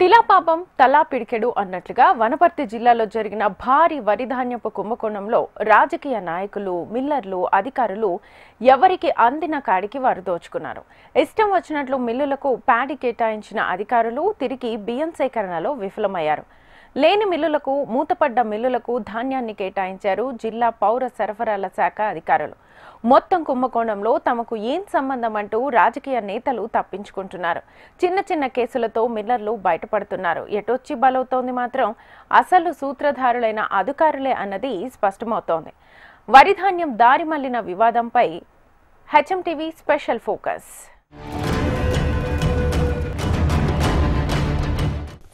శిలాపాపం తలా పిడికెడు అన్నట్లుగా వనపర్తి జిల్లాలో జరిగిన భారీ వరిధాన్యపు కుంభకోణంలో రాజకీయ నాయకులు, మిల్లర్లు, అధికారులు ఎవరికి అందిన కాడికి వారు దోచుకున్నారు. ఇష్టం వచ్చినట్లు మిల్లులకు ప్యాడీ కేటాయించిన అధికారులు తిరిగి బియ్యం సేకరణలో విఫలమయ్యారు. లేని మిల్లులకు, మూతపడ్డ మిల్లులకు ధాన్యాన్ని కేటాయించారు జిల్లా పౌర సరఫరాల శాఖ అధికారులు. మొత్తం కుంభకోణంలో తమకు ఏం సంబంధం అంటూ రాజకీయ నేతలు తప్పించుకుంటున్నారు. చిన్న చిన్న కేసులతో మిల్లర్లు బయటపడుతున్నారు. ఎటొచ్చి బలవుతోంది మాత్రం అసలు సూత్రధారులైన అధికారులే అన్నది స్పష్టమవుతోంది. వరిధాన్యం దారి మళ్లిన వివాదంపై హెచ్ఎంటీవీ స్పెషల్ ఫోకస్.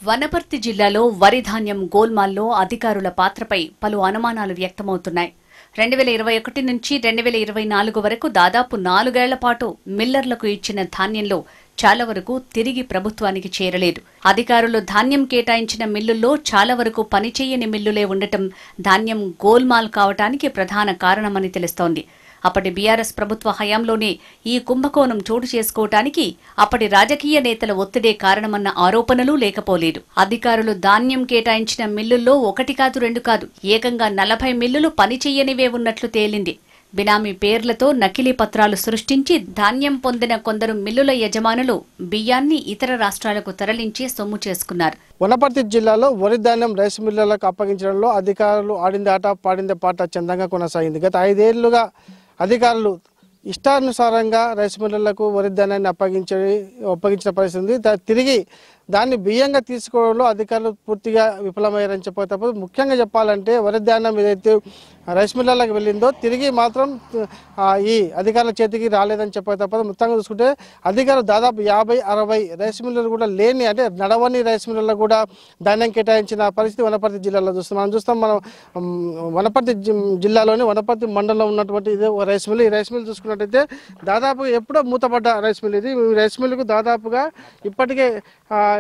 వనపర్తి జిల్లాలో వరిధాన్యం గోల్మాల్లో అధికారుల పాత్రపై పలు అనుమానాలు వ్యక్తమవుతున్నాయి. 2021 నుంచి 2024 వరకు దాదాపు 4 ఏళ్ల పాటు మిల్లర్లకు ఇచ్చిన ధాన్యంలో చాలా వరకు తిరిగి ప్రభుత్వానికి చేరలేదు. అధికారులు ధాన్యం కేటాయించిన మిల్లుల్లో చాలా వరకు పనిచేయని మిల్లులే ఉండటం ధాన్యం గోల్మాల్ కావటానికి ప్రధాన కారణమని తెలుస్తోంది. అప్పటి బీఆర్ఎస్ ప్రభుత్వ హయాంలోనే ఈ కుంభకోణం చోటు చేసుకోవటానికి అప్పటి రాజకీయ నేతల ఒత్తిడే కారణమన్న ఆరోపణలు లేకపోలేదు. అధికారులు ధాన్యం కేటాయించిన మిల్లుల్లో 1 కాదు 2 కాదు ఏకంగా 40 మిల్లులు పనిచేయనివే ఉన్నట్లు తేలింది. బినామీ పేర్లతో నకిలీ పత్రాలు సృష్టించి ధాన్యం పొందిన కొందరు మిల్లుల యజమానులు బియ్యాన్ని ఇతర రాష్ట్రాలకు తరలించి సొమ్ము చేసుకున్నారు. వనపర్తి జిల్లాలో వరి ధాన్యం రైస్ మిల్లులకు అప్పగించడంలో అధికారులు ఆడింది ఆట పాడిందే పాట చందంగా కొనసాగింది. గత 5 ఏళ్లుగా అధికారులు ఇష్టానుసారంగా రైస్ మిల్లులకు వరి ధాన్యాన్ని అప్పగించిన పరిస్థితి. తిరిగి దాన్ని బియ్యంగా తీసుకోవడంలో అధికారులు పూర్తిగా విఫలమయ్యారని చెప్పక తప్పదు. ముఖ్యంగా చెప్పాలంటే వరి ధాన్యం ఏదైతే రైస్ మిల్లర్లకు వెళ్ళిందో తిరిగి మాత్రం ఈ అధికారుల చేతికి రాలేదని చెప్పక తప్పదు. మొత్తంగా చూసుకుంటే అధికారులు దాదాపు 50-60 రైస్ మిల్లర్లు కూడా లేని, అంటే నడవని రైస్ మిల్లర్లకు కూడా ధాన్యం కేటాయించిన పరిస్థితి వనపర్తి జిల్లాలో చూస్తాం. మనం వనపర్తి జిల్లాలోని వనపర్తి మండలంలో ఉన్నటువంటి ఇదే రైస్ మిల్. ఈ రైస్ మిల్ చూసుకున్నట్టయితే దాదాపు ఎప్పుడో మూతపడ్డ రైస్ మిల్ ఇది. ఈ రైస్ మిల్కు దాదాపుగా ఇప్పటికే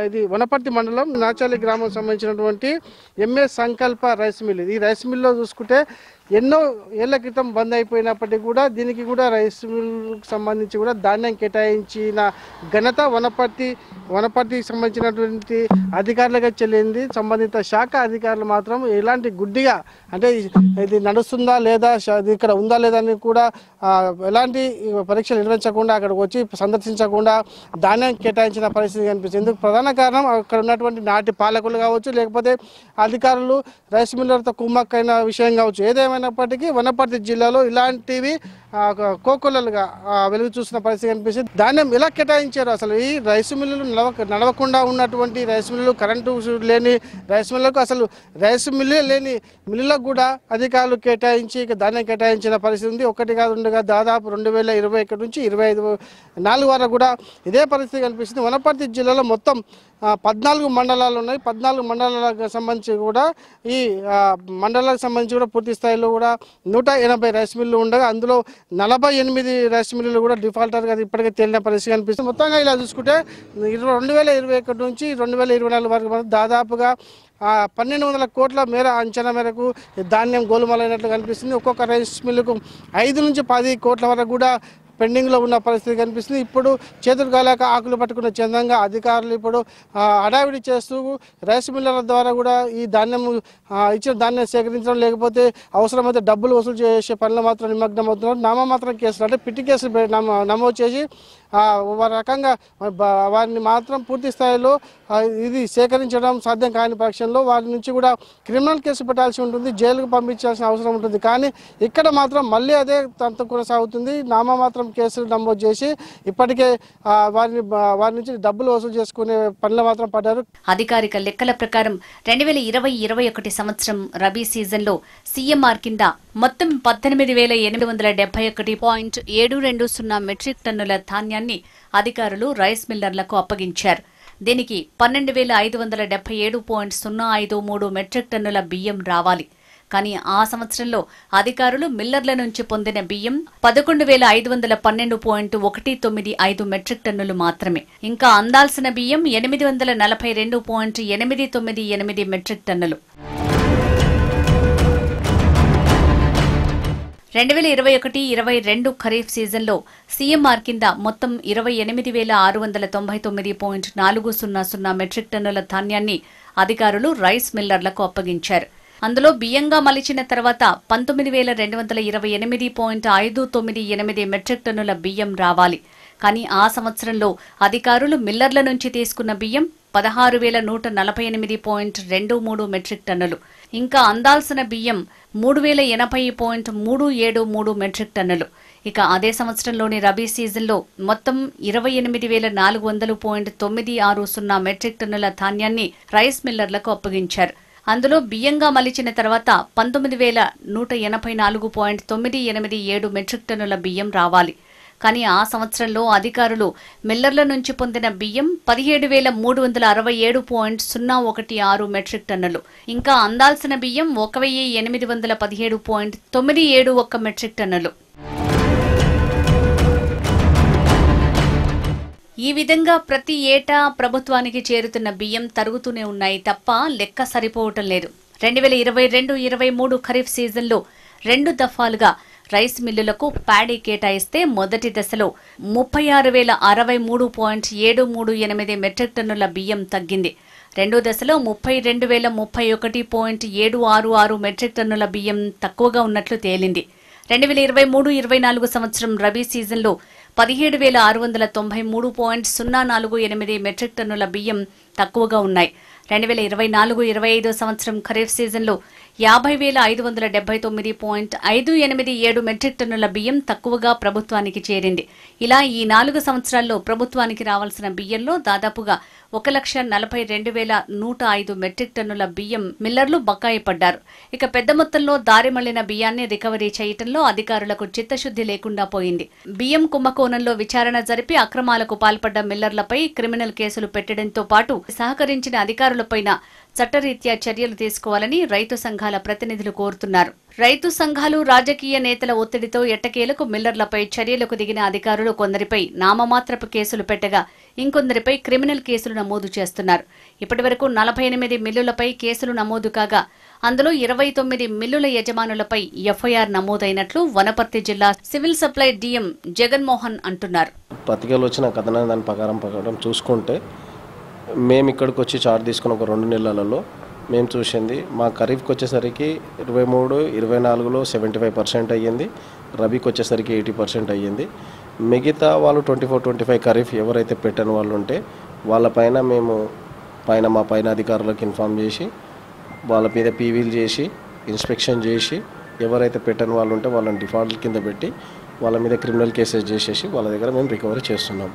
ఇది వనపర్తి మండలం నాచాలి గ్రామం సంబంధించినటువంటి ఎంఏ సంకల్ప రైస్ మిల్. ఈ రైస్ మిల్లో చూసుకుంటే ఎన్నో ఏళ్ల క్రితం బంద్ అయిపోయినప్పటికీ కూడా దీనికి కూడా రైస్ మిల్కు సంబంధించి కూడా ధాన్యం కేటాయించిన ఘనత వనపర్తికి సంబంధించినటువంటి అధికారులుగా చెల్లింది. సంబంధిత శాఖ అధికారులు మాత్రం ఎలాంటి గుడ్డిగా, అంటే ఇది నడుస్తుందా లేదా, ఇక్కడ ఉందా లేదా అని కూడా ఎలాంటి పరీక్షలు నిర్వహించకుండా, అక్కడికి వచ్చి సందర్శించకుండా ధాన్యం కేటాయించిన పరిస్థితి కనిపిస్తుంది. ఇందుకు ప్రధాన కారణం అక్కడ ఉన్నటువంటి నాటి పాలకులు కావచ్చు, లేకపోతే అధికారులు రైస్ మిల్లర్తో కుమ్మక్కైన విషయం కావచ్చు. ఏదేమైనప్పటికీ వనపర్తి జిల్లాలో ఇలాంటివి కోకొల్లలుగా వెలుగు చూసిన పరిస్థితి కనిపిస్తుంది. ధాన్యం ఎలా కేటాయించారు, అసలు ఈ రైస్ మిల్లులు నడవకుండా ఉన్నటువంటి రైస్ మిల్లులు, కరెంటు లేని రైస్ మిల్లులకు, అసలు రైస్ మిల్లే లేని మిల్లులకు కూడా అధికారులు కేటాయించి ధాన్యం కేటాయించిన పరిస్థితి ఉంది. 1 కాదు 2 కాదు దాదాపు 2021 నుంచి 2024 వరకు కూడా ఇదే పరిస్థితి కనిపిస్తుంది. వనపర్తి జిల్లాలో మొత్తం 14 మండలాలు ఉన్నాయి. 14 మండలాలకు సంబంధించి కూడా ఈ మండలాలకు సంబంధించి కూడా పూర్తి స్థాయిలో కూడా 180 రైస్ మిల్లు ఉండగా అందులో 48 రైస్ మిల్లులు కూడా డిఫాల్టర్గా ఇప్పటికే తేలిన పరిస్థితి కనిపిస్తుంది. మొత్తంగా ఇలా చూసుకుంటే 2021 నుంచి 2024 వరకు దాదాపుగా 1200 కోట్ల మేర అంచనా మేరకు ధాన్యం గోలుమాలైనట్లు కనిపిస్తుంది. ఒక్కొక్క రైస్ మిల్లుకు 5 నుంచి 10 కోట్ల వరకు కూడా పెండింగ్లో ఉన్న పరిస్థితి కనిపిస్తుంది. ఇప్పుడు చేతులు కాలేక ఆకులు పట్టుకున్న చందంగా అధికారులు ఇప్పుడు హడావిడి చేస్తూ రైస్ మిల్లర్ల ద్వారా కూడా ఈ ధాన్యం ఇచ్చిన ధాన్యం సేకరించడం, లేకపోతే అవసరమైతే డబ్బులు వసూలు చేసే పనులు మాత్రం నిమగ్నం అవుతున్నారు. నామమాత్రం కేసులు, అంటే పిట్టి కేసులు నమోదు చేసి రకంగా వారిని మాత్రం పూర్తి స్థాయిలో ఇది సేకరించడం సాధ్యం కాని పక్షంలో వారి నుంచి కూడా క్రిమినల్ కేసు పెట్టాల్సి ఉంటుంది, జైలుకు పంపించాల్సిన అవసరం ఉంటుంది. కానీ ఇక్కడ మాత్రం మళ్ళీ అదే తంతు కొనసాగుతుంది. నామమాత్రం కేసులు నమోదు చేసి ఇప్పటికే వారి నుంచి డబ్బులు వసూలు చేసుకునే పనులు మాత్రం పడ్డారు. అధికారిక లెక్కల ప్రకారం 2020-21 సంవత్సరం రబీ సీజన్లో సీఎంఆర్ కింద మొత్తం 18,871.720 మెట్రిక్ టన్నుల ధాన్యాన్ని అధికారులు రైస్ మిల్లర్లకు అప్పగించారు. దీనికి 12,577.053 మెట్రిక్ టన్నుల బియ్యం రావాలి. కానీ ఆ సంవత్సరంలో అధికారులు మిల్లర్ల నుంచి పొందిన బియ్యం 11,512.195 మెట్రిక్ టన్నులు మాత్రమే. ఇంకా అందాల్సిన బియ్యం 842.898 మెట్రిక్ టన్నులు. 2021-22 ఖరీఫ్ సీజన్లో సీఎంఆర్ కింద మొత్తం 28,699.400 మెట్రిక్ టన్నుల ధాన్యాన్ని అధికారులు రైస్ మిల్లర్లకు అప్పగించారు. అందులో బియ్యంగా మలిచిన తర్వాత 19,228.598 మెట్రిక్ టన్నుల బియ్యం రావాలి. కానీ ఆ సంవత్సరంలో అధికారులు మిల్లర్ల నుంచి తీసుకున్న బియ్యం 16,148.23 మెట్రిక్ టన్నులు, ఇంకా అందాల్సిన బియ్యం 3,080.373 మెట్రిక్ టన్నులు. ఇక అదే సంవత్సరంలోని రబీ సీజన్లో మొత్తం 28,400.960 మెట్రిక్ టన్నుల ధాన్యాన్ని రైస్ మిల్లర్లకు అప్పగించారు. అందులో బియ్యంగా మలిచిన తర్వాత 19,184.987 మెట్రిక్ టన్నుల బియ్యం రావాలి. కానీ ఆ సంవత్సరంలో అధికారులు మిల్లర్ల నుంచి పొందిన బియ్యం 17,367.016 మెట్రిక్ టన్నులు, ఇంకా అందాల్సిన బియ్యం 1,817.971 మెట్రిక్ టన్నులు. ఈ విధంగా ప్రతి ఏటా ప్రభుత్వానికి చేరుతున్న బియ్యం తరుగుతూనే ఉన్నాయి తప్ప లెక్క సరిపోవటం లేదు. 2022-23 ఖరీఫ్ సీజన్లో 2 దఫాలుగా రైస్ మిల్లులకు ప్యాడీ కేటాయిస్తే మొదటి దశలో 36,063.738 మెట్రిక్ టన్నుల బియ్యం తగ్గింది. రెండో దశలో 32,031.766 మెట్రిక్ టన్నుల బియ్యం తక్కువగా ఉన్నట్లు తేలింది. 2023-24 సంవత్సరం రబీ సీజన్లో 17,693.048 మెట్రిక్ టన్నుల బియ్యం తక్కువగా ఉన్నాయి. 2024-25 సంవత్సరం ఖరీఫ్ సీజన్లో 50,579.587 మెట్రిక్ టన్నుల బియ్యం తక్కువగా ప్రభుత్వానికి చేరింది. ఇలా ఈ 4 సంవత్సరాల్లో ప్రభుత్వానికి రావాల్సిన బియ్యంలో దాదాపుగా 1,42,105 మెట్రిక్ టన్నుల బియ్యం మిల్లర్లు బకాయి పడ్డారు. ఇక పెద్ద మొత్తంలో దారి మళ్లిన బియ్యాన్ని రికవరీ చేయటంలో అధికారులకు చిత్తశుద్ది లేకుండా పోయింది. బియ్యం కుంభకోణంలో విచారణ జరిపి అక్రమాలకు పాల్పడ్డ మిల్లర్లపై క్రిమినల్ కేసులు పెట్టడంతో పాటు సహకరించిన అధికారులపైన చట్టరీత్యా చర్యలు తీసుకోవాలని రైతు సంఘాల ప్రతినిధులు కోరుతున్నారు. రైతు సంఘాలు రాజకీయ నేతల ఒత్తిడితో ఎట్టకేలకు మిల్లర్లపై చర్యలకు దిగిన అధికారులు కొందరిపై నామమాత్రపు కేసులు పెట్టగా ఇంకొందరిపై క్రిమినల్ కేసులు నమోదు చేస్తున్నారు. ఇప్పటివరకు 48 మిల్లులపై కేసులు నమోదు కాగా అందులో 29 మిల్లుల యజమానులపై ఎఫ్ఐఆర్ నమోదైనట్లు వనపర్తి జిల్లా సివిల్ సప్లై డిఎం జగన్మోహన్ అంటున్నారు. పత్రికలు వచ్చిన కథనం దాని ప్రకారం చూసుకుంటే మేము ఇక్కడికి వచ్చి చార్జ్ తీసుకున్న ఒక 2 నెలలలో మేము చూసింది మా ఖరీఫ్కి వచ్చేసరికి 23-24లో 75% అయ్యింది, రబీకి వచ్చేసరికి 80% అయ్యింది. మిగతా వాళ్ళు 24-25 ఖరీఫ్ ఎవరైతే పెట్టని వాళ్ళు ఉంటే వాళ్ళపైన మేము మా పైన అధికారులకు ఇన్ఫామ్ చేసి వాళ్ళ మీద పీవీలు చేసి ఇన్స్పెక్షన్ చేసి ఎవరైతే పెట్టని వాళ్ళు ఉంటే వాళ్ళని డిఫాల్ట్ కింద పెట్టి వాళ్ళ మీద క్రిమినల్ కేసెస్ చేసేసి వాళ్ళ దగ్గర మేము రికవరీ చేస్తున్నాం.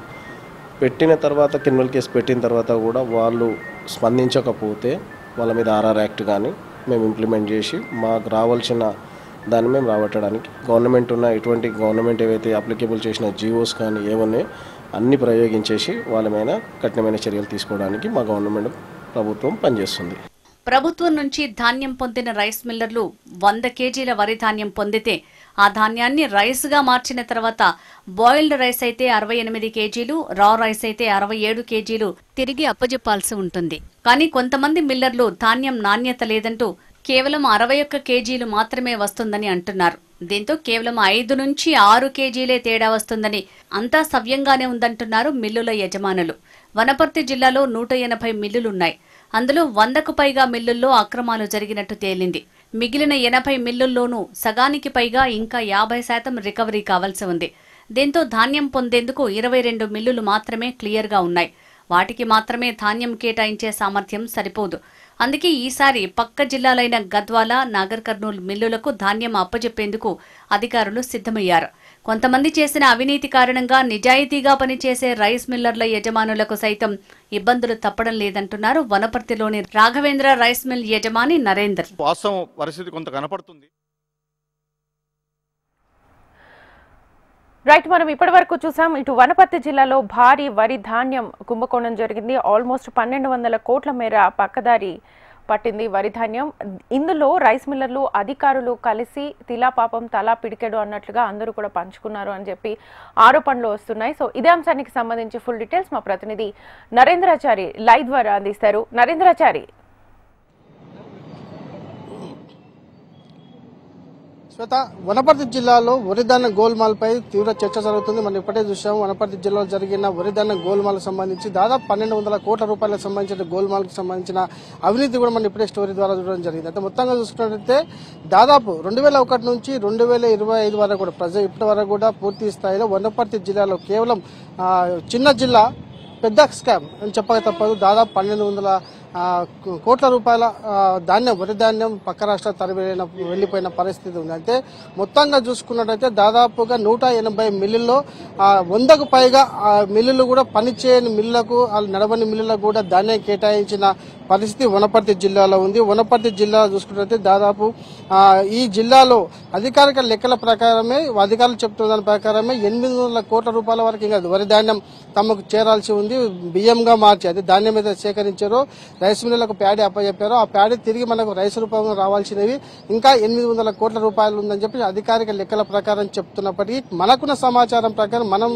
పెట్టిన తర్వాత క్రిమినల్ కేసు పెట్టిన తర్వాత కూడా వాళ్ళు స్పందించకపోతే వాళ్ళ మీద ఆర్ఆర్ యాక్ట్ కానీ మేము ఇంప్లిమెంట్ చేసి మాకు రావాల్సిన దాన్ని మేము రాబట్టడానికి గవర్నమెంట్ ఏవైతే అప్లికేబుల్ చేసిన జీవోస్ కానీ ఏమన్నాయో అన్ని ప్రయోగించేసి వాళ్ళ మీద కఠినమైన చర్యలు తీసుకోవడానికి మా గవర్నమెంట్ ప్రభుత్వం పనిచేస్తుంది. ప్రభుత్వం నుంచి ధాన్యం పొందిన రైస్ మిల్లర్లు 100 కేజీల వరి ధాన్యం పొందితే ఆ ధాన్యాన్ని రైస్ గా మార్చిన తర్వాత బాయిల్డ్ రైస్ అయితే 68 కేజీలు, రా రైస్ అయితే 67 కేజీలు తిరిగి అప్పజెప్పాల్సి ఉంటుంది. కానీ కొంతమంది మిల్లర్లు ధాన్యం నాణ్యత లేదంటూ కేవలం 61 కేజీలు మాత్రమే వస్తుందని అంటున్నారు. దీంతో కేవలం 5 నుంచి 6 కేజీలే తేడా వస్తుందని, అంతా సవ్యంగానే ఉందంటున్నారు మిల్లుల యజమానులు. వనపర్తి జిల్లాలో 180 మిల్లులున్నాయి. అందులో 100కు పైగా మిల్లుల్లో అక్రమాలు జరిగినట్టు తేలింది. మిగిలిన 80 మిల్లుల్లోనూ సగానికి పైగా ఇంకా 50% రికవరీ కావాల్సి ఉంది. దీంతో ధాన్యం పొందేందుకు 22 మిల్లులు మాత్రమే క్లియర్గా ఉన్నాయి. వాటికి మాత్రమే ధాన్యం కేటాయించే సామర్థ్యం సరిపోదు. అందుకే ఈసారి పక్క జిల్లాలైన గద్వాల, నాగర్ కర్నూలు మిల్లులకు ధాన్యం అప్పజెప్పేందుకు అధికారులు సిద్ధమయ్యారు. కొంతమంది చేసిన అవినీతి కారణంగా నిజాయితీగా పనిచేసే రైస్ మిల్లర్ల యజమానులకు సైతం ఇబ్బందులు తప్పడం లేదంటున్నారు వనపర్తిలోని రాఘవేంద్ర రైస్ మిల్ యజమాని నరేందర్. వాస్తవం పరిస్థితి కొంత కనపడుతుంది. రైట్, మనం ఇప్పటి వరకు చూసాం ఇటు వనపర్తి జిల్లాలో భారీ వరి ధాన్యం కుంభకోణం జరిగింది. ఆల్మోస్ట్ 1200 కోట్ల మేర పక్కదారి పట్టింది వరి ధాన్యం. ఇందులో రైస్ మిల్లర్లు అధికారులు కలిసి తిలా పాపం తలా పిడికెడు అన్నట్లుగా అందరూ కూడా పంచుకున్నారు అని చెప్పి ఆరోపణలు వస్తున్నాయి. సో ఇదే అంశానికి సంబంధించి ఫుల్ డీటెయిల్స్ మా ప్రతినిధి నరేంద్రాచారి లైవ్ ద్వారా అందిస్తారు. నరేంద్రాచారి. శ్వేత, వనపర్తి జిల్లాలో వరిధాన్య గోల్మాల్పై తీవ్ర చర్చ జరుగుతుంది. మనం ఇప్పటికే చూసాం. వనపర్తి జిల్లాలో జరిగిన వరిధాన్య గోల్మాల్కి సంబంధించి దాదాపు 1200 కోట్ల రూపాయలకు సంబంధించిన గోల్మాల్కి సంబంధించిన అవినీతి కూడా మనం ఇప్పుడే స్టోరీ ద్వారా చూడడం జరిగింది. అయితే మొత్తంగా చూసుకున్నట్లయితే దాదాపు 2001 నుంచి 2025 వరకు కూడా ఇప్పటి వరకు కూడా పూర్తి స్థాయిలో వనపర్తి జిల్లాలో కేవలం చిన్న జిల్లా పెద్ద స్కామ్ అని చెప్పక తప్పదు. దాదాపు 1200 కోట్ల రూపాయల వరి ధాన్యం పక్క రాష్ట్ర వెళ్లిపోయిన పరిస్థితి ఉంది. అంటే మొత్తంగా చూసుకున్నట్టయితే దాదాపుగా 180 మిల్లుల్లో 100కు పైగా మిల్లులు కూడా పనిచేయని మిల్లులకు నడవని మిల్లులకు కూడా ధాన్యం కేటాయించిన పరిస్థితి వనపర్తి జిల్లాలో ఉంది. వనపర్తి జిల్లా చూసుకున్నట్లయితే దాదాపు ఈ జిల్లాలో అధికారిక లెక్కల ప్రకారమే అధికారులు చెప్తున్న దాని ప్రకారమే 800 కోట్ల రూపాయల వరకు ఇంకా వరి ధాన్యం తమకు చేరాల్సి ఉంది. బియ్యంగా మార్చి అది ధాన్యం మీద సేకరించారో రైస్ మిల్లులకు ప్యాడీ అప్పచెప్పారో ఆ ప్యాడీ తిరిగి మనకు రైస్ రూపంలో రావాల్సినవి ఇంకా 800 కోట్ల రూపాయలు ఉందని చెప్పి అధికారిక లెక్కల ప్రకారం చెప్తున్నప్పటికీ మనకున్న సమాచారం ప్రకారం మనం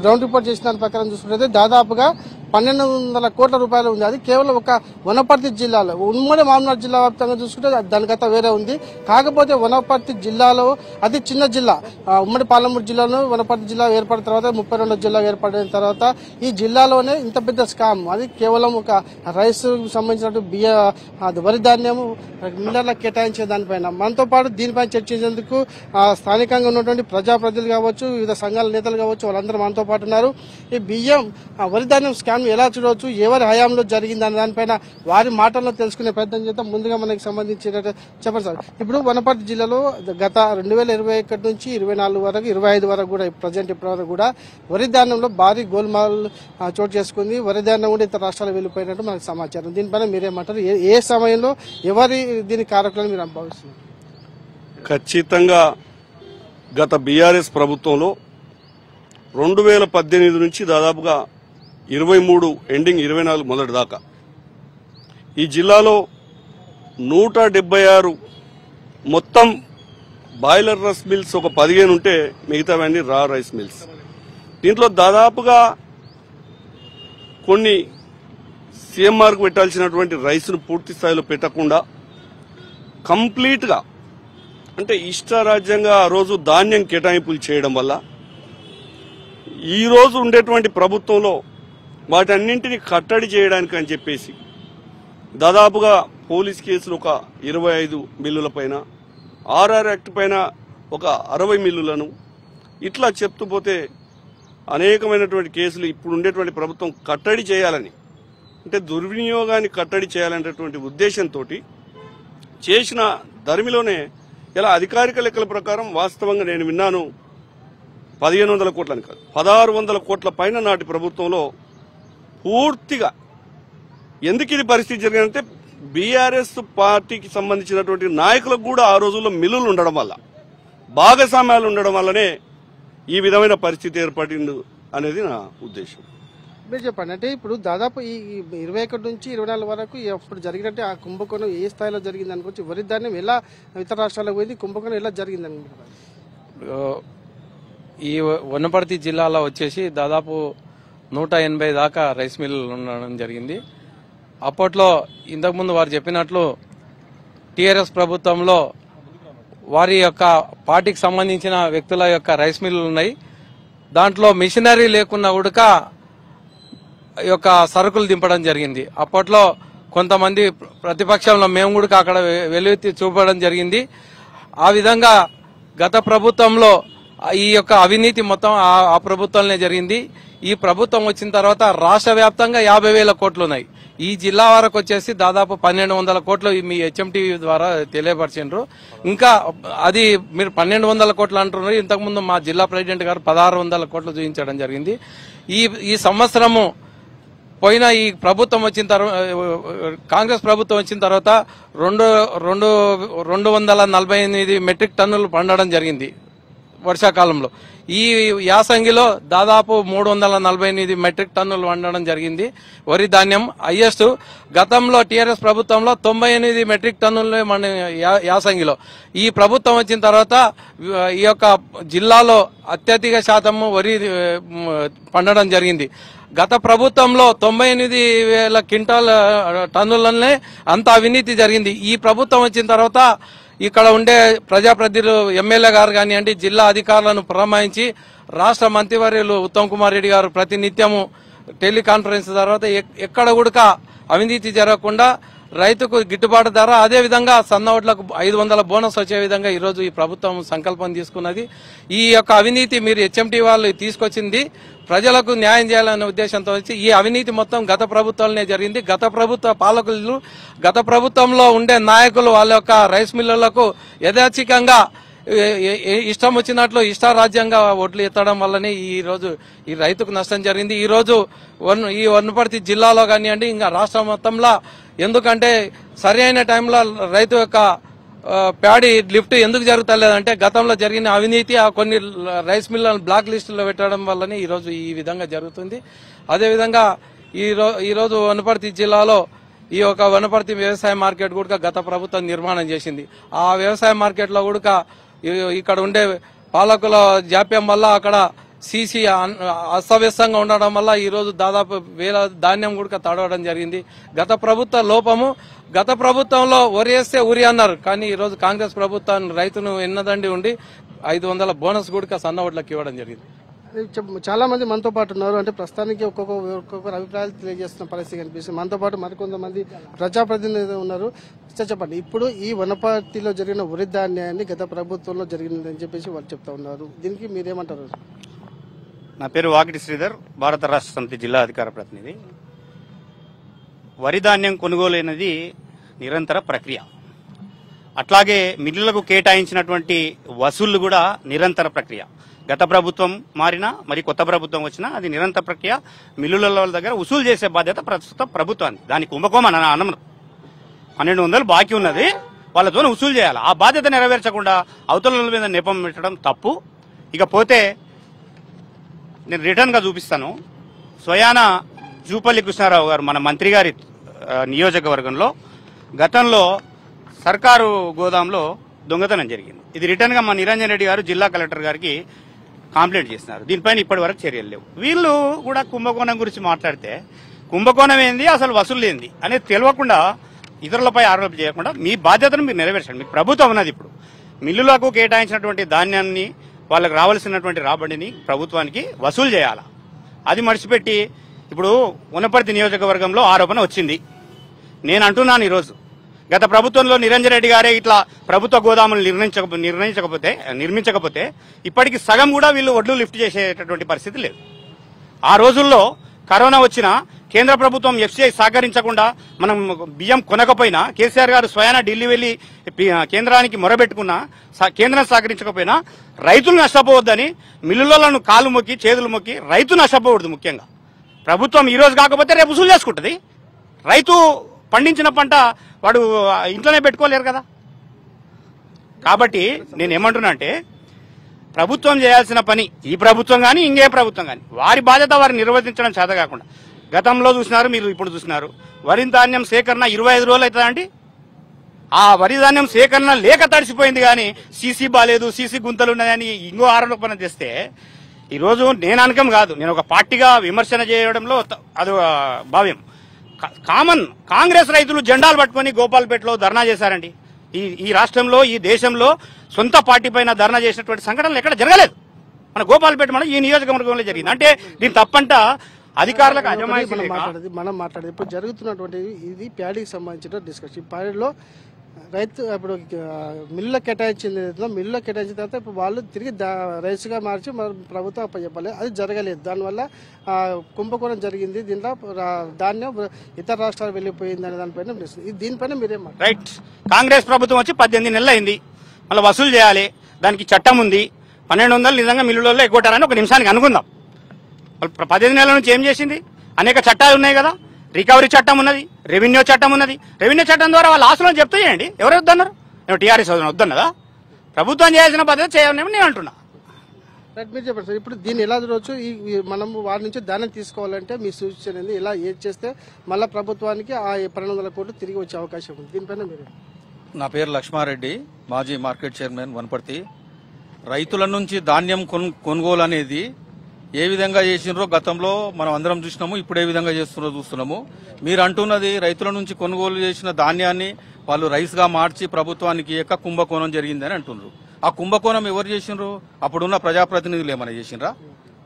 గ్రౌండ్ రిపోర్ట్ చేసిన దాని ప్రకారం చూసుకుంటే దాదాపుగా 1200 కోట్ల రూపాయలు ఉంది. అది కేవలం ఒక వనపర్తి జిల్లాలో. ఉమ్మడి మామనాడు జిల్లా వ్యాప్తంగా చూసుకుంటే దాని గత వేరే ఉంది. కాకపోతే వనపర్తి జిల్లాలో అది చిన్న జిల్లా. ఉమ్మడి పాలమూరు జిల్లాలో వనపర్తి జిల్లా ఏర్పడిన తర్వాత 32 జిల్లా ఏర్పడిన తర్వాత ఈ జిల్లాలోనే ఇంత పెద్ద స్కామ్. అది కేవలం ఒక రైస్ సంబంధించిన వరి ధాన్యం మిల్లర్లకు కేటాయించే దానిపైన మనతో పాటు దీనిపైన చర్చించేందుకు స్థానికంగా ఉన్నటువంటి ప్రజాప్రతినిధులు కావచ్చు, వివిధ సంఘాల నేతలు కావచ్చు, వాళ్ళందరూ మనతో పాటు ఉన్నారు. ఈ బియ్యం వరి ధాన్యం స్కామ్ ఎలా చూడవచ్చు, ఎవరి హయాంలో జరిగిందనే దానిపైన వారి మాటల్లో తెలుసుకునే ప్రయత్నం చేద్దాం. ముందుగా మనకి సంబంధించిన చెప్పండి సార్, ఇప్పుడు వనపర్తి జిల్లాలో గత 2021 నుంచి 24 వరకు 25 వరకు కూడా ప్రజెంట్ ఇప్పటి వరకు కూడా వరి ధాన్యంలో భారీ గోల్మాల్ చోటు చేసుకుంది. వరి ధాన్యం కూడా ఇతర రాష్ట్రాలు వెళ్ళిపోయినట్టు మనకు సమాచారం. దీనిపైన మీరేమంటారు? ఏ సమయంలో ఎవరి దీని కారకులను మీరు భావిస్తున్నారు? ఖచ్చితంగా గత బీఆర్ఎస్ ప్రభుత్వంలో 2018 నుంచి దాదాపుగా 23 ఎండింగ్ 24 మొదటి దాకా ఈ జిల్లాలో 176 మొత్తం బాయిలర్ రైస్ మిల్స్ ఒక 15 ఉంటే మిగతావన్నీ రా రైస్ మిల్స్. దీంట్లో దాదాపుగా కొన్ని సీఎంఆర్కు పెట్టాల్సినటువంటి రైస్ను పూర్తి స్థాయిలో పెట్టకుండా కంప్లీట్గా అంటే ఇష్టారాజ్యంగా ఆ రోజు ధాన్యం కేటాయింపులు చేయడం వల్ల ఈ రోజు ఉండేటువంటి ప్రభుత్వంలో వాటన్నింటినీ కట్టడి చేయడానికి అని చెప్పేసి దాదాపుగా పోలీస్ కేసులు ఒక 25 మిల్లుల పైన, ఆర్ఆర్ యాక్ట్ పైన ఒక 60 మిల్లులను ఇట్లా చెప్తూ పోతే అనేకమైనటువంటి కేసులు ఇప్పుడు ఉండేటువంటి ప్రభుత్వం కట్టడి చేయాలని, అంటే దుర్వినియోగాన్ని కట్టడి చేయాలనేటువంటి ఉద్దేశంతో చేసిన ధర్మిలోనే ఇలా అధికారిక లెక్కల ప్రకారం వాస్తవంగా నేను విన్నాను 1500 కోట్లని కాదు 1600 కోట్ల పైన నాటి ప్రభుత్వంలో పూర్తిగా. ఎందుకు ఇది పరిస్థితి జరిగిందంటే బీఆర్ఎస్ పార్టీకి సంబంధించినటువంటి నాయకులకు కూడా ఆ రోజుల్లో మిల్లులు ఉండడం వల్ల, భాగస్వామ్యాలు ఉండడం వల్లనే ఈ విధమైన పరిస్థితి ఏర్పడింది అనేది నా ఉద్దేశం. మీరు చెప్పండి, అంటే ఇప్పుడు దాదాపు ఈ 21 నుంచి 24 వరకు అప్పుడు జరిగినట్టే ఆ కుంభకోణం ఏ స్థాయిలో జరిగింది అనుకోవచ్చు? వరి ధాన్యం ఎలా ఇతర రాష్ట్రాలకు పోయింది, కుంభకోణం ఎలా జరిగింది అనుకుంటున్నారు? ఈ వనపర్తి జిల్లాలో వచ్చేసి దాదాపు 180 దాకా రైస్ మిల్లులు ఉండడం జరిగింది. అప్పట్లో ఇంతకుముందు వారు చెప్పినట్లు టీఆర్ఎస్ ప్రభుత్వంలో వారి యొక్క పార్టీకి సంబంధించిన వ్యక్తుల యొక్క రైస్ మిల్లులు ఉన్నాయి. దాంట్లో మిషనరీ లేకున్నా ఉడక యొక్క సరుకులు దింపడం జరిగింది. అప్పట్లో కొంతమంది ప్రతిపక్షంలో మేము కూడా అక్కడ వెలువెత్తి చూపడం జరిగింది. ఆ విధంగా గత ప్రభుత్వంలో ఈ యొక్క అవినీతి మొత్తం ఆ ప్రభుత్వంలోనే జరిగింది. ఈ ప్రభుత్వం వచ్చిన తర్వాత రాష్ట్ర వ్యాప్తంగా 50,000 కోట్లు ఉన్నాయి. ఈ జిల్లా వరకు వచ్చేసి దాదాపు 1200 కోట్లు మీ హెచ్ఎంటీవీ ద్వారా తెలియపరిచిండ్రు. ఇంకా అది మీరు 1200 కోట్లు అంటున్నారు. ఇంతకుముందు మా జిల్లా ప్రెసిడెంట్ గారు 1600 కోట్లు చూపించడం జరిగింది. ఈ సంవత్సరము పోయిన ఈ ప్రభుత్వం వచ్చిన తర్వాత, కాంగ్రెస్ ప్రభుత్వం వచ్చిన తర్వాత 248 మెట్రిక్ టన్నులు పండడం జరిగింది వర్షాకాలంలో. ఈ యాసంగిలో దాదాపు 348 మెట్రిక్ టన్నులు వండడం జరిగింది వరి ధాన్యం. హైయెస్ట్ గతంలో టీఆర్ఎస్ ప్రభుత్వంలో 98 మెట్రిక్ టన్నులు మన యాసంగిలో. ఈ ప్రభుత్వం వచ్చిన తర్వాత ఈ యొక్క జిల్లాలో అత్యధిక శాతము వరి పండడం జరిగింది. గత ప్రభుత్వంలో 98,000 క్వింటాల్ టన్నులనే అంత అవినీతి జరిగింది. ఈ ప్రభుత్వం వచ్చిన తర్వాత ఇక్కడ ఉండే ప్రజాప్రతినిధులు ఎమ్మెల్యే గారు కానివ్వండి, జిల్లా అధికారులను పురమాయించి రాష్ట్ర మంత్రివర్యులు ఉత్తమ్ కుమార్ రెడ్డి గారు ప్రతినిత్యము టెలికాన్ఫరెన్స్ తర్వాత ఎక్కడ కూడా అవినీతి జరగకుండా రైతుకు గిట్టుబాటు ధర, అదే విధంగా సన్న ఓట్లకు 500 బోనస్ వచ్చే విధంగా ఈ రోజు ఈ ప్రభుత్వం సంకల్పం తీసుకున్నది. ఈ యొక్క అవినీతి మీరు హెచ్ఎంటీ వాళ్ళు తీసుకొచ్చింది ప్రజలకు న్యాయం చేయాలనే ఉద్దేశంతో వచ్చి ఈ అవినీతి మొత్తం గత ప్రభుత్వాలనే జరిగింది. గత ప్రభుత్వ పాలకులు, గత ప్రభుత్వంలో ఉండే నాయకులు వాళ్ళ యొక్క రైస్ మిల్లులకు యథాచికంగా ఇష్టం వచ్చినట్లు ఇష్టారాజ్యంగా ఓట్లు ఎత్తడం వల్లనే ఈ రోజు ఈ రైతుకు నష్టం జరిగింది. ఈ రోజు ఈ వనపర్తి జిల్లాలో కానివ్వండి, ఇంకా రాష్ట్రం మొత్తంలో, ఎందుకంటే సరైన టైంలో రైతు యొక్క ప్యాడీ లిఫ్ట్ ఎందుకు జరుగుతలేదంటే గతంలో జరిగిన అవినీతి, కొన్ని రైస్ మిల్లులను బ్లాక్ లిస్టులో పెట్టడం వల్లనే ఈ రోజు ఈ విధంగా జరుగుతుంది. అదేవిధంగా ఈ రోజు వనపర్తి జిల్లాలో ఈ యొక్క వనపర్తి వ్యవసాయ మార్కెట్ కూడా గత ప్రభుత్వం నిర్మాణం చేసింది. ఆ వ్యవసాయ మార్కెట్ లో కూడా ఇక్కడ ఉండే పాలకుల జాప్యం వల్ల అక్కడ సీసీ అస్తవ్యస్తంగా ఉండడం వల్ల ఈ రోజు దాదాపు 1000 ధాన్యం కూడా తడవడం జరిగింది. గత ప్రభుత్వ లోపము. గత ప్రభుత్వంలో వరి వేస్తే ఉరి అన్నారు, కానీ ఈ రోజు కాంగ్రెస్ ప్రభుత్వాన్ని రైతును ఎన్నదండి ఉండి 500 బోనస్ కూడా సన్న ఓట్లకు ఇవ్వడం జరిగింది. చాలా మంది మనతో పాటు ఉన్నారు. అంటే ప్రస్తుతానికి ఒక్కొక్కరు అభిప్రాయాలు తెలియజేస్తున్న పరిస్థితి కనిపిస్తుంది. మనతో పాటు మరికొంతమంది ప్రజాప్రతినిధులు ఉన్నారు. చెప్పండి, ఇప్పుడు ఈ వనపర్తిలో జరిగిన వరి ధాన్యాన్ని గత ప్రభుత్వంలో జరిగిందని చెప్పేసి వాళ్ళు చెప్తా ఉన్నారు. దీనికి మీరేమంటారు? నా పేరు వాకిటి శ్రీధర్, భారత రాష్ట్ర సమితి జిల్లా అధికార ప్రతినిధి. వరి ధాన్యం కొనుగోలు అనేది నిరంతర ప్రక్రియ. అట్లాగే మిల్లులకు కేటాయించినటువంటి వసూళ్లు కూడా నిరంతర ప్రక్రియ. గత ప్రభుత్వం మారినా మరి కొత్త ప్రభుత్వం వచ్చినా అది నిరంతర ప్రక్రియ. మిల్లుల దగ్గర వసూలు చేసే బాధ్యత ప్రస్తుత ప్రభుత్వాన్ని. దాని కుంభకోణం అనము. 1200 బాకీ ఉన్నది, వాళ్ళతో వసూలు చేయాలి. ఆ బాధ్యత నెరవేర్చకుండా అవతల మీద నెపం పెట్టడం తప్పు. ఇకపోతే నేను రిటర్న్ గా చూపిస్తాను. స్వయాన జూపల్లి కృష్ణారావు గారు మన మంత్రి గారి నియోజకవర్గంలో గతంలో సర్కారు గోదాంలో దొంగతనం జరిగింది. ఇది రిటర్న్ గా మా నిరంజన్ రెడ్డి గారు జిల్లా కలెక్టర్ గారికి కంప్లైంట్ చేస్తున్నారు. దీనిపైన ఇప్పటి వరకు చర్యలు లేవు. వీళ్ళు కూడా కుంభకోణం గురించి మాట్లాడితే కుంభకోణం ఏంది, అసలు వసూలు ఏంది అనేది తెలియకుండా ఇతరులపై ఆరోపణ చేయకుండా మీ బాధ్యతను మీరు నెరవేర్చండి. మీకు ప్రభుత్వం ఉన్నది. ఇప్పుడు మిల్లులకు కేటాయించినటువంటి ధాన్యాన్ని, వాళ్ళకి రావాల్సినటువంటి రాబడిని ప్రభుత్వానికి వసూలు చేయాలా. అది మర్చిపెట్టి ఇప్పుడు వనపర్తి నియోజకవర్గంలో ఆరోపణ వచ్చింది. నేను అంటున్నాను ఈరోజు, గత ప్రభుత్వంలో నిరంజన్ రెడ్డి గారే ఇట్లా ప్రభుత్వ గోదాములు నిర్మించకపోతే ఇప్పటికి సగం కూడా వీళ్ళు ఒడ్లు లిఫ్ట్ చేసేటటువంటి పరిస్థితి లేదు. ఆ రోజుల్లో కరోనా వచ్చినా కేంద్ర ప్రభుత్వం ఎఫ్సీఐ సహకరించకుండా మనం బియ్యం కొనకపోయినా, కేసీఆర్ గారు స్వయాన ఢిల్లీ వెళ్లి కేంద్రానికి మొరబెట్టుకున్నా, కేంద్రం సహకరించకపోయినా రైతులు నష్టపోవద్దని మిల్లులను కాలు మొక్కి చేతులు మొక్కి రైతు నష్టపోవద్దు. ముఖ్యంగా ప్రభుత్వం ఈ రోజు కాకపోతే రేపు వసూలు చేసుకుంటది. రైతు పండించిన పంట వాడు ఇంట్లోనే పెట్టుకోలేరు కదా. కాబట్టి నేను ఏమంటున్నా అంటే ప్రభుత్వం చేయాల్సిన పని, ఈ ప్రభుత్వం కానీ ఇంకే ప్రభుత్వం కానీ, వారి బాధ్యత వారు నిర్వర్తించడం చేత కాకుండా గతంలో చూసినారు, మీరు ఇప్పుడు చూసినారు. వరి ధాన్యం సేకరణ 25 రోజులు అవుతుందండి. ఆ వరి ధాన్యం సేకరణ లేక తడిసిపోయింది. కానీ సీసీ బాలేదు, సీసీ గుంతలు ఉన్నాయని ఇంకో ఆరోపణ చేస్తే ఈరోజు నేను అనకం కాదు, నేను ఒక పార్టీగా విమర్శన చేయడంలో అది భావ్యం. కామన్ కాంగ్రెస్ రైతులు జెండాలు పట్టుకుని గోపాల్పేటలో ధర్నా చేశారండి. ఈ రాష్ట్రంలో, ఈ దేశంలో సొంత పార్టీ పైన ధర్నా చేసినటువంటి సంఘటనలు ఎక్కడ జరగలేదు. మన గోపాల్పేట మన ఈ నియోజకవర్గంలో జరిగింది. అంటే దీని తప్పంట అధికారులకు మనం మాట్లాడేది ఇప్పుడు జరుగుతున్నటువంటి ఇది ప్యాడీకి సంబంధించిన డిస్కషన్. ప్యాడీలో రైతు ఇప్పుడు మిల్లు కేటాయించింది, మిల్లు కేటాయించిన తర్వాత ఇప్పుడు వాళ్ళు తిరిగి రైస్గా మార్చి ప్రభుత్వం అప్పచెప్పాలి. అది జరగలేదు. దానివల్ల కుంభకోణం జరిగింది. దీంట్లో ధాన్యం ఇతర రాష్ట్రాలు వెళ్ళిపోయింది అనే దానిపైన దీనిపైన మీరేం రైట్. కాంగ్రెస్ ప్రభుత్వం వచ్చి 18 నెలలు అయింది. మళ్ళీ వసూలు చేయాలి, దానికి చట్టం ఉంది. 1200 నిజంగా మిల్లులలో ఎగ్గొట్టారని ఒక నిమిషానికి అనుకుందాం. 15 నెలల నుంచి ఏం చేసింది? అనేక చట్టాలు ఉన్నాయి కదా. రికవరీ చట్టం ఉన్నది, రెవెన్యూ చట్టం ఉన్నది. రెవెన్యూ చట్టం ద్వారా వాళ్ళ ఆస్తులను చెప్తే చేయండి. ఎవరు వద్దన్నారు? నేను టీఆర్ఎస్ వద్దన్నదా? ప్రభుత్వం చేయాల్సిన పద్ధతి చేయాలని నేను అంటున్నా. మీరు చెప్పండి సార్, ఇప్పుడు దీన్ని ఎలా చూడవచ్చు? మనం వారి నుంచి ధాన్యం తీసుకోవాలంటే మీ సూచన ఇలా ఏది చేస్తే మళ్ళీ ప్రభుత్వానికి ఆ 1200 కోట్లు తిరిగి వచ్చే అవకాశం ఉంది. దీనిపైన మీరు? నా పేరు లక్ష్మారెడ్డి, మాజీ మార్కెట్ చైర్మన్ వనపర్తి. రైతుల నుంచి ధాన్యం కొనుగోలు అనేది ఏ విధంగా చేసినారో గతంలో మనం అందరం చూసినాము. ఇప్పుడు ఏ విధంగా చేస్తున్నారో చూస్తున్నాము. మీరు అంటున్నది రైతుల నుంచి కొనుగోలు చేసిన ధాన్యాన్ని వాళ్ళు రైస్గా మార్చి ప్రభుత్వానికి ఇయ్యక కుంభకోణం జరిగిందని అంటున్నారు. ఆ కుంభకోణం ఎవరు చేసిండ్రు? అప్పుడున్న ప్రజాప్రతినిధులు ఏమైనా చేసిండ్రా?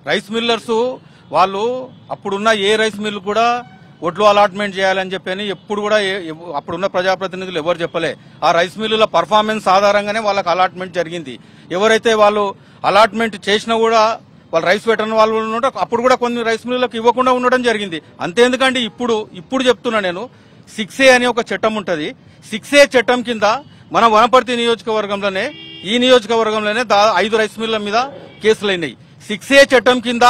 రైస్ మిల్లర్స్ వాళ్ళు అప్పుడున్న ఏ రైస్ మిల్లు కూడా ఒడ్లు అలాట్మెంట్ చేయాలని చెప్పని ఎప్పుడు కూడా అప్పుడున్న ప్రజాప్రతినిధులు ఎవరు చెప్పలే. ఆ రైస్ మిల్లుల పర్ఫార్మెన్స్ ఆధారంగానే వాళ్ళకి అలాట్మెంట్ జరిగింది. ఎవరైతే వాళ్ళు అలాట్మెంట్ చేసినా కూడా వాళ్ళు రైస్ పెట్టని వాళ్ళు ఉన్నారో అప్పుడు కూడా కొన్ని రైస్ మిల్లులకు ఇవ్వకుండా ఉండడం జరిగింది. అంతేందుకండి ఇప్పుడు చెప్తున్నా నేను, 6A అనే ఒక చట్టం ఉంటుంది. 6A చట్టం కింద మన వనపర్తి నియోజకవర్గంలోనే ఈ నియోజకవర్గంలోనే 5 రైస్ మిల్ల మీద కేసులు అయినాయి. 6A చట్టం కింద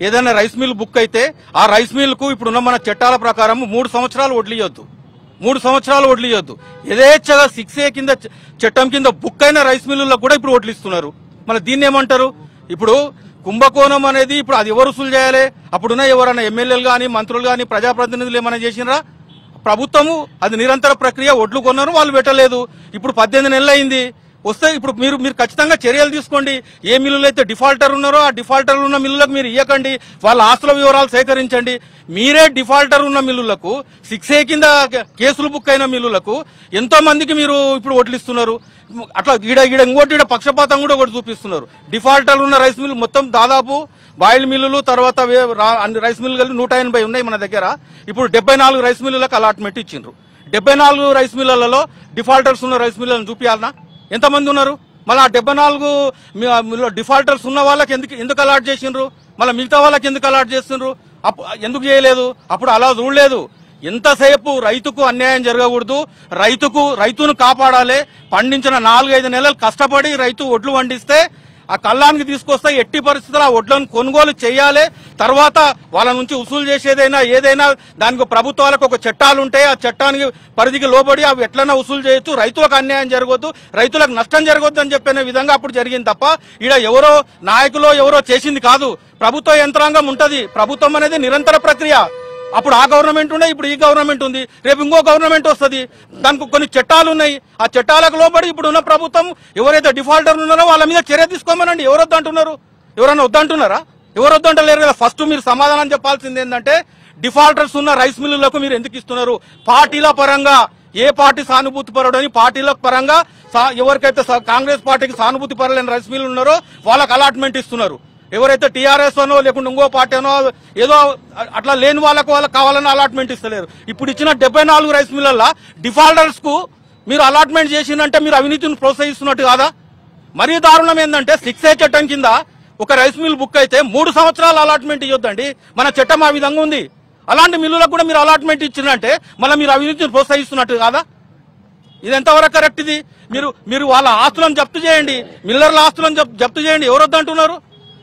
ఏదైనా రైస్ మిల్ బుక్ అయితే ఆ రైస్ మిల్ కు ఇప్పుడున్న మన చట్టాల ప్రకారం 3 సంవత్సరాలు వడ్లియొద్దు. 3 సంవత్సరాలు వడ్లియొద్దు. యథేచ్ఛగా 6A కింద చట్టం కింద బుక్ అయిన రైస్ మిల్లులకు కూడా ఇప్పుడు వడ్లిస్తున్నారు. మన దీన్ని ఏమంటారు? ఇప్పుడు కుంభకోణం అనేది ఇప్పుడు అది ఎవరు వసూలు చేయాలి? అప్పుడున్న ఎవరైనా ఎమ్మెల్యేలు కానీ మంత్రులు కానీ ప్రజాప్రతినిధులు ఏమైనా చేసినరా? ప్రభుత్వము అది నిరంతర ప్రక్రియ. ఒడ్లు కొన్నారు, వాళ్ళు పెట్టలేదు. ఇప్పుడు 18 నెలలు అయింది. వస్తే ఇప్పుడు మీరు ఖచ్చితంగా చర్యలు తీసుకోండి. ఏ మిల్లులు అయితే డిఫాల్టర్ ఉన్నారో ఆ డిఫాల్టర్ ఉన్న మిల్లులకు మీరు ఇవ్వకండి. వాళ్ళ ఆస్తుల వివరాలు సేకరించండి. మీరే డిఫాల్టర్ ఉన్న మిల్లులకు 6A కింద కేసులు బుక్ అయిన మిల్లులకు ఎంతో మందికి మీరు ఇప్పుడు ఓట్లిస్తున్నారు. అట్లా ఇంకోటి పక్షపాతం కూడా ఒకటి చూపిస్తున్నారు. డిఫాల్టర్ ఉన్న రైస్ మిల్లు మొత్తం దాదాపు బాయిల్ మిల్లులు తర్వాత అన్ని రైస్ మిల్లులు 180 ఉన్నాయి మన దగ్గర. ఇప్పుడు 74 రైస్ మిల్లులకు అలాట్మెంట్ ఇచ్చిండ్రు. 74 రైస్ మిల్లులలో డిఫాల్టర్స్ ఉన్న రైస్ మిల్లులను చూపించాలనా? ఎంతమంది ఉన్నారు? మళ్ళీ ఆ 74 డిఫాల్టర్స్ ఉన్న వాళ్ళకి ఎందుకు అలాట్ చేసిండ్రు? మళ్ళీ మిగతా వాళ్ళకి ఎందుకు అలాట్ చేస్తుండ్రు? ఎందుకు చేయలేదు? అప్పుడు అలా చూడలేదు. ఎంతసేపు రైతుకు అన్యాయం జరగకూడదు, రైతును కాపాడాలి. పండించిన 4-5 నెలలు కష్టపడి రైతు ఒడ్లు పండిస్తే ఆ కళ్ళానికి తీసుకొస్తే ఎట్టి పరిస్థితుల్లో ఆ ఒడ్లను కొనుగోలు చేయాలి. తర్వాత వాళ్ళ నుంచి వసూలు చేసేదైనా ఏదైనా దానికి ప్రభుత్వాలకు ఒక చట్టాలు ఉంటాయి. ఆ చట్టానికి పరిధికి లోబడి అవి ఎట్లన్నా వసూలు చేయొచ్చు. రైతులకు అన్యాయం జరగొద్దు, రైతులకు నష్టం జరగొద్దు అని చెప్పిన విధంగా అప్పుడు జరిగింది తప్ప ఈడ ఎవరో నాయకులో ఎవరో చేసింది కాదు. ప్రభుత్వ యంత్రాంగం ఉంటది. ప్రభుత్వం అనేది నిరంతర ప్రక్రియ. అప్పుడు ఆ గవర్నమెంట్ ఉండే, ఇప్పుడు ఈ గవర్నమెంట్ ఉంది, రేపు ఇంకో గవర్నమెంట్ వస్తుంది. దానికి కొన్ని చట్టాలు ఉన్నాయి. ఆ చట్టాలకు లోబడి ఇప్పుడు ఉన్న ప్రభుత్వం ఎవరైతే డిఫాల్టర్ ఉన్నారో వాళ్ళ మీద చర్య తీసుకోమనండి. ఎవరు వద్దంటున్నారు? ఎవరన్నా వద్దంటున్నారా? ఎవరు వద్దంటలేరు కదా. ఫస్ట్ మీరు సమాధానం చెప్పాల్సింది ఏంటంటే డిఫాల్టర్స్ ఉన్న రైస్ మిల్లులకు మీరు ఎందుకు ఇస్తున్నారు? పార్టీల పరంగా ఏ పార్టీ సానుభూతి పరుడు అని పార్టీల పరంగా ఎవరికైతే కాంగ్రెస్ పార్టీకి సానుభూతి పరులైన రైస్ మిల్లు ఉన్నారో వాళ్ళకి అలాట్మెంట్ ఇస్తున్నారు. ఎవరైతే టీఆర్ఎస్ అనో లేకుంటే ఇంకో పార్టీ అనో ఏదో అట్లా లేని వాళ్ళకు కావాలని అలాట్మెంట్ ఇస్తలేరు. ఇప్పుడు ఇచ్చిన 74 రైస్ మిల్లల డిఫాల్టర్స్ కు మీరు అలాట్మెంట్ చేసిందంటే మీరు అవినీతిని ప్రోత్సహిస్తున్నట్టు కాదా? మరీ దారుణం ఏంటంటే 6A చట్టం కింద ఒక రైస్ మిల్ బుక్ అయితే 3 సంవత్సరాలు అలాట్మెంట్ ఇవ్వద్దండి. మన చట్టం ఆ విధంగా ఉంది. అలాంటి మిల్లులకు కూడా మీరు అలాట్మెంట్ ఇచ్చిందంటే మళ్ళీ మీరు అవినీతిని ప్రోత్సహిస్తున్నట్టు కాదా? ఇది ఎంతవరకు కరెక్ట్? ఇది మీరు వాళ్ళ ఆస్తులను జప్తు చేయండి, మిల్లర్ల ఆస్తులను జప్తు చేయండి. ఎవరు వద్దంటున్నారు?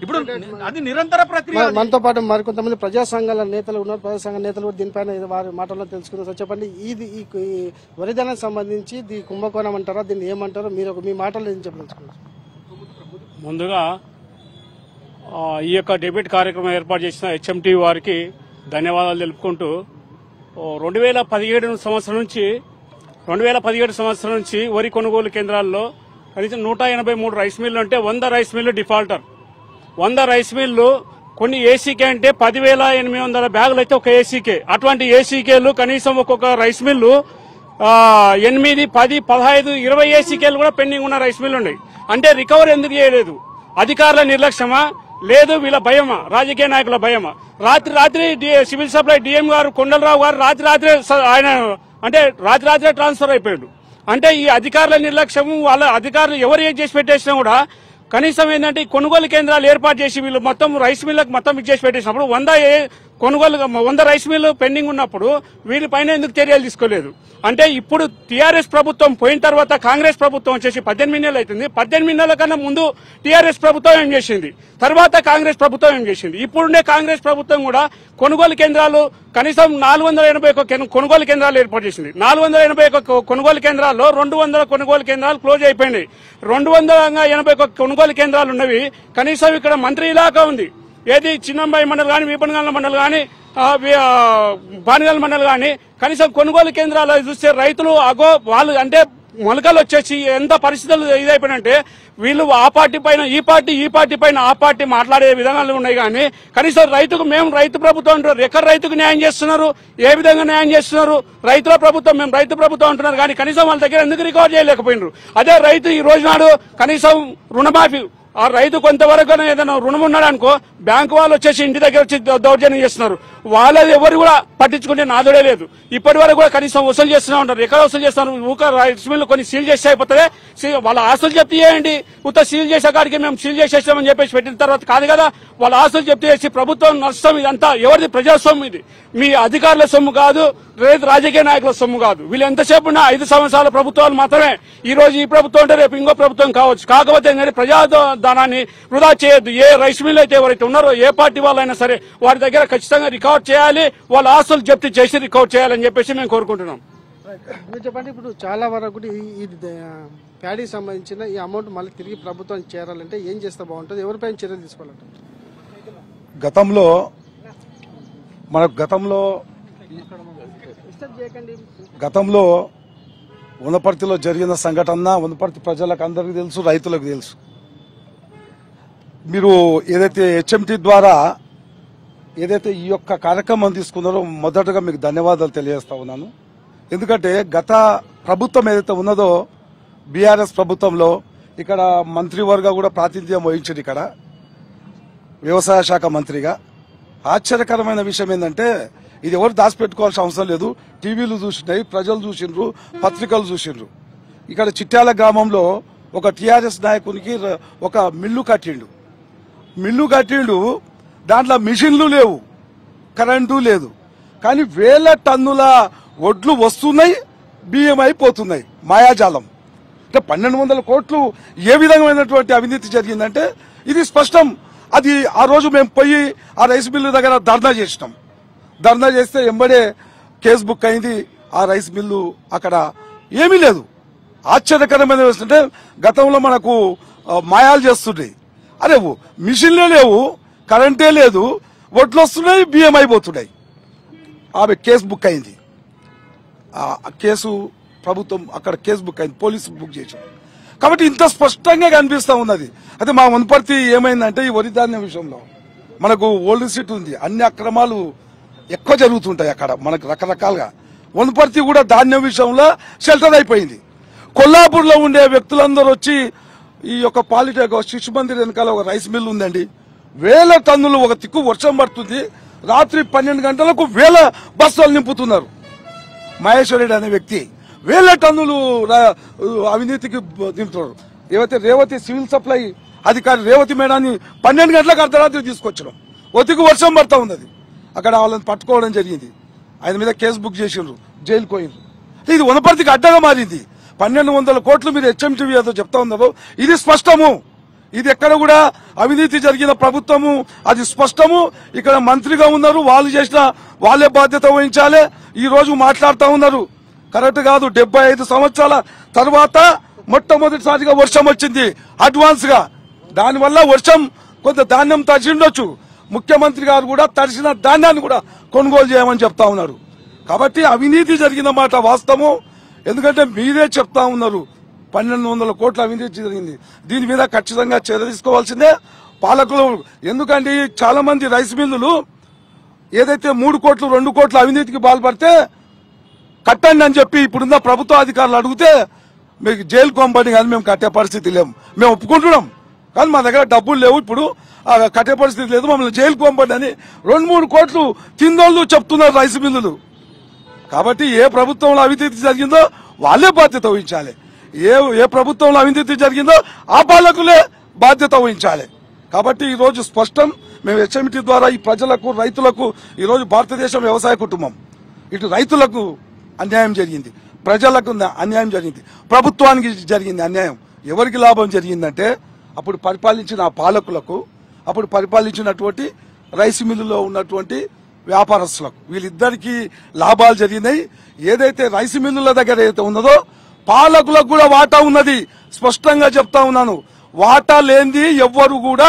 ఇప్పుడు అది నిరంతర ప్రక్రియ. మనతో పాటు మరికొంతమంది ప్రజా సంఘాల నేతలు ఉన్నారు. ప్రజా సంఘ నేతలు కూడా దీనిపైన వారి మాటల్లో తెలుసుకుందాం. సార్ చెప్పండి, ఈ వరిధాన్యానికి సంబంధించి కుంభకోణం అంటారా, దీన్ని ఏమంటారో మీరు మీ మాటల్లో ఏం చెప్పదలుచుకున్నారు? ముందుగా ఈ యొక్క డెబిట్ కార్యక్రమం ఏర్పాటు చేసిన HMT వారికి ధన్యవాదాలు తెలుపుకుంటూ 2017 సంవత్సరం నుంచి వరి కొనుగోలు కేంద్రాల్లో కనీసం 183 రైస్ మిల్లు అంటే 100 rice mill defaulter. 100 rice mill కొన్ని ఏసీకే అంటే 10,800 బ్యాగులు అయితే ఒక ఏసీకే. అటువంటి ఏసీకేలు కనీసం ఒక్కొక్క రైస్ మిల్లు 8, 10, 15, 20 ఏసీకేలు కూడా పెండింగ్ ఉన్న రైస్ మిల్లు ఉన్నాయి. అంటే రికవరీ ఎందుకు చేయలేదు? అధికారుల నిర్లక్ష్యమా, లేదు వీళ్ళ భయమా, రాజకీయ నాయకుల భయమా? రాత్రి సివిల్ సప్లై డిఎం గారు కొండలరావు గారు రాత్రి ట్రాన్స్ఫర్ అయిపోయాడు. అంటే ఈ అధికారుల నిర్లక్ష్యం, వాళ్ళ అధికారులు ఎవరు ఏం చేసి పెట్టేసినా కూడా కనీసం ఏంటంటే కొనుగోలు కేంద్రాలు ఏర్పాటు చేసి వీళ్ళు మొత్తం రైస్ మిల్లకు మొత్తం ఇచ్చేసి పెట్టేసినప్పుడు 100 రైస్ మిల్లు పెండింగ్ ఉన్నప్పుడు వీళ్ళపైన ఎందుకు చర్యలు తీసుకోలేదు? అంటే ఇప్పుడు టీఆర్ఎస్ ప్రభుత్వం పోయిన తర్వాత కాంగ్రెస్ ప్రభుత్వం వచ్చేసి 18 నెలలు అవుతుంది. 18 నెలల కన్నా ముందు టీఆర్ఎస్ ప్రభుత్వం ఏం చేసింది, తర్వాత కాంగ్రెస్ ప్రభుత్వం ఏం చేసింది? ఇప్పుడుండే కాంగ్రెస్ ప్రభుత్వం కూడా కొనుగోలు కేంద్రాలు కనీసం 481 కొనుగోలు కేంద్రాలు ఏర్పాటు చేసింది. 481 కొనుగోలు కేంద్రాల్లో 200 కొనుగోలు కేంద్రాలు క్లోజ్ అయిపోయినాయి. 281 కొనుగోలు కేంద్రాలు ఉన్నవి. కనీసం ఇక్కడ మంత్రి ఇలాకా ఉంది. ఏది చిన్నంబాయి మండలి కానీ, వీపనగల మండలి కానీ, బానగల మండలి కానీ కనీసం కొనుగోలు కేంద్రాలు చూస్తే రైతులు వాళ్ళు అంటే మొలకలు వచ్చేసి ఎంత పరిస్థితులు ఇదైపోయినంటే వీళ్ళు ఆ పార్టీ పైన ఈ పార్టీ పైన ఆ పార్టీ మాట్లాడే విధానాలు ఉన్నాయి. కానీ కనీసం రైతుకు మేము రైతు ప్రభుత్వం అంటారు. ఎక్కడ రైతుకు న్యాయం చేస్తున్నారు, ఏ విధంగా న్యాయం చేస్తున్నారు? రైతుల ప్రభుత్వం, మేము రైతు ప్రభుత్వం అంటున్నారు. కానీ కనీసం వాళ్ళ దగ్గర ఎందుకు రికవర్ చేయలేకపోయినారు? అదే రైతు ఈ రోజు నాడు కనీసం రుణమాఫీ, ఆ రైతు కొంతవరకు ఏదైనా రుణం ఉన్నాడు అనుకో, బ్యాంకు వాళ్ళు వచ్చేసి ఇంటి దగ్గర వచ్చి దౌర్జన్యం చేస్తున్నారు. వాళ్ళది ఎవరు కూడా పట్టించుకుంటే నాదుడే లేదు. ఇప్పటి వరకు కూడా కనీసం వసూలు చేస్తూనే ఉంటారు. ఎక్కడ వసూలు చేస్తున్నారు? ఊక రైస్ మిల్లు కొన్ని సీల్ చేసి అయిపోతుంది. వాళ్ళ ఆస్తులు చెప్తే చేయండి, ఉత్త సీల్ చేసే కాడికి మేము సీల్ చేసేసామని చెప్పేసి పెట్టిన తర్వాత కాదు కదా. వాళ్ళ ఆస్తులు చెప్తే చేసి ప్రభుత్వం నష్టం. ఇదంతా ఎవరిది? ప్రజాస్వామ్యం. ఇది మీ అధికారుల సొమ్ము కాదు, లేదు రాజకీయ నాయకుల సొమ్ము కాదు. వీళ్ళు ఎంతసేపు ఉన్నా 5 సంవత్సరాల ప్రభుత్వాలు మాత్రమే. ఈ రోజు ఈ ప్రభుత్వం అంటే రేపు ఇంకో ప్రభుత్వం కావచ్చు. కాకపోతే ఏంటంటే ప్రజాధనాన్ని వృధా చేయొద్దు. ఏ రైస్ మిల్ అయితే ఎవరైతే ఉన్నారో, ఏ పార్టీ వాళ్ళైనా సరే, వారి దగ్గర ఖచ్చితంగా రికవర్ చేయాలి. వాళ్ళ ఆస్తులు జప్తు చేసి రికవర్ చేయాలని చెప్పేసి మేము కోరుకుంటున్నాం. మీరు చెప్పండి, ఇప్పుడు చాలా వరకు ఈ ప్యాడీకి సంబంధించిన ఈ అమౌంట్ మళ్ళీ తిరిగి ప్రభుత్వానికి చేరాలంటే ఏం చేస్తే బాగుంటుంది? ఎవరిపైన చర్యలు తీసుకోవాలంటే? గతంలో వనపర్తిలో జరిగిన సంఘటన వనపర్తి ప్రజలకు అందరికీ తెలుసు, రైతులకు తెలుసు. మీరు ఏదైతే హెచ్ఎంటీ ద్వారా ఏదైతే ఈ యొక్క కార్యక్రమం తీసుకున్నారో మొదటగా మీకు ధన్యవాదాలు తెలియజేస్తా ఉన్నాను. ఎందుకంటే గత ప్రభుత్వం ఏదైతే ఉన్నదో బీఆర్ఎస్ ప్రభుత్వంలో ఇక్కడ మంత్రివర్గ కూడా ప్రాతినిధ్యం వహించింది. ఇక్కడ వ్యవసాయ శాఖ మంత్రిగా ఆశ్చర్యకరమైన విషయం ఏంటంటే, ఇది ఎవరు దాచిపెట్టుకోవాల్సిన అవసరం లేదు. టీవీలు చూసినాయి, ప్రజలు చూసిండ్రు, పత్రికలు చూసిండ్రు. ఇక్కడ చిట్యాల గ్రామంలో ఒక టీఆర్ఎస్ నాయకునికి ఒక మిల్లు కట్టిండు. దాంట్లో మిషన్లు లేవు, కరెంటు లేదు. కానీ 1000 టన్నుల వడ్లు వస్తున్నాయి, బియ్యం అయిపోతున్నాయి. మాయాజాలం. అంటే 1200 కోట్లు ఏ విధమైనటువంటి అవినీతి జరిగిందంటే ఇది స్పష్టం. అది ఆ రోజు మేము పోయి ఆ రైస్ మిల్లు దగ్గర ధర్నా చేస్తే ఎంబడే కేసు బుక్ అయింది. ఆ రైస్ మిల్లు అక్కడ ఏమీ లేదు. ఆశ్చర్యకరమైన అంటే గతంలో మనకు మాయాలు చేస్తుంటాయి. అరే మిషన్లే లేవు, కరెంటే లేదు, వడ్లు వస్తున్నాయి, బియ్యం అయిపోతున్నాయి. ఆమె కేసు బుక్ అయింది. ఆ కేసు ప్రభుత్వం అక్కడ కేసు బుక్ అయింది, పోలీసు బుక్ చేశారు. కాబట్టి ఇంత స్పష్టంగా కనిపిస్తా ఉన్నది. అయితే మా వనపర్తి ఏమైందంటే ఈ వరి ధాన్యం విషయంలో మనకు ఓల్డ్ సిటీ ఉంది, అన్ని అక్రమాలు ఎక్కువ జరుగుతుంటాయి అక్కడ మనకు రకరకాలుగా. వనపర్తి కూడా ధాన్యం విషయంలో షెల్టర్ అయిపోయింది. కొల్లాపూర్లో ఉండే వ్యక్తులందరూ వచ్చి ఈ యొక్క పాలిటెక్ శిశు మందిర్ వెనకాల ఒక రైస్ మిల్ ఉందండి. 1000 టన్నులు ఒక తిక్కు వర్షం పడుతుంది, రాత్రి 12 గంటలకు 1000 బస్సులు నింపుతున్నారు. మహేశ్వరుడు అనే వ్యక్తి 1000 టన్నులు అవినీతికి దింపుతున్నారు. ఏవైతే రేవతి సివిల్ సప్లై అధికారి రేవతి మేడాన్ని 12 గంటలకు అర్ధరాత్రి తీసుకొచ్చడం, ఒతికి వర్షం పడతా ఉన్నది. అక్కడ వాళ్ళని పట్టుకోవడం జరిగింది. ఆయన మీద కేసు బుక్ చేసిండ్రు, జైలుకు పోయిండ్రు. ఇది వనపర్తికి అడ్డగా మారింది. 1200 కోట్లు మీరు హెచ్ఎంటీవీ ఏదో చెప్తా ఉన్నారు, ఇది స్పష్టము. ఇది ఎక్కడ కూడా అవినీతి జరిగిన ప్రభుత్వము, అది స్పష్టము. ఇక్కడ మంత్రిగా ఉన్నారు, వాళ్ళు చేసిన వాళ్ళే బాధ్యత వహించాలి. ఈ రోజు మాట్లాడుతూ ఉన్నారు, కరెక్ట్ కాదు. 75 సంవత్సరాల తర్వాత మొట్టమొదటిసారిగా వర్షం వచ్చింది అడ్వాన్స్ గా. దానివల్ల వర్షం కొంత ధాన్యం తడిచిండొచ్చు. ముఖ్యమంత్రి గారు కూడా తడిసిన ధాన్యాన్ని కూడా కొనుగోలు చేయమని చెప్తా ఉన్నారు. కాబట్టి అవినీతి జరిగిన మాట వాస్తవం. ఎందుకంటే మీరే చెప్తా ఉన్నారు 1200 కోట్ల అవినీతి జరిగింది. దీని మీద ఖచ్చితంగా చర్య తీసుకోవాల్సిందే పాలకులు. ఎందుకంటే చాలా మంది రైస్ మిల్లులు ఏదైతే 3 కోట్లు 2 కోట్ల అవినీతికి పాల్పడితే కట్టండి అని చెప్పి ఇప్పుడున్న ప్రభుత్వ అధికారులు అడిగితే మీకు జైలు పంపండి, కానీ మేము కట్టే పరిస్థితి లేము. మేము ఒప్పుకుంటున్నాం, కానీ మా దగ్గర డబ్బులు లేవు, ఇప్పుడు కట్టే పరిస్థితి లేదు, మమ్మల్ని జైలుకు పంపండి అని 2-3 కోట్లు తిందోళ్ళు చెప్తున్నారు రైస్ మిల్లులు. కాబట్టి ఏ ప్రభుత్వంలో అవినీతి జరిగిందో వాళ్ళే బాధ్యత వహించాలి. ఏ ప్రభుత్వంలో అవినీతి జరిగిందో ఆ పాలకులే బాధ్యత వహించాలి. కాబట్టి ఈ రోజు స్పష్టం. మేము హెచ్ఎంటీ ద్వారా ఈ ప్రజలకు, రైతులకు, ఈ రోజు భారతదేశం వ్యవసాయ కుటుంబం, ఇటు రైతులకు అన్యాయం జరిగింది, ప్రజలకు అన్యాయం జరిగింది, ప్రభుత్వానికి జరిగింది అన్యాయం. ఎవరికి లాభం జరిగిందంటే అప్పుడు పరిపాలించిన ఆ పాలకులకు, అప్పుడు పరిపాలించినటువంటి రైస్ మిల్లులో ఉన్నటువంటి వ్యాపారస్తులకు, వీళ్ళిద్దరికీ లాభాలు జరిగినాయి. ఏదైతే రైస్ మిల్లుల దగ్గర ఏదైతే ఉన్నదో పాలకులకు కూడా వాటా ఉన్నది. స్పష్టంగా చెప్తా ఉన్నాను, వాటా లేనిది ఎవ్వరు కూడా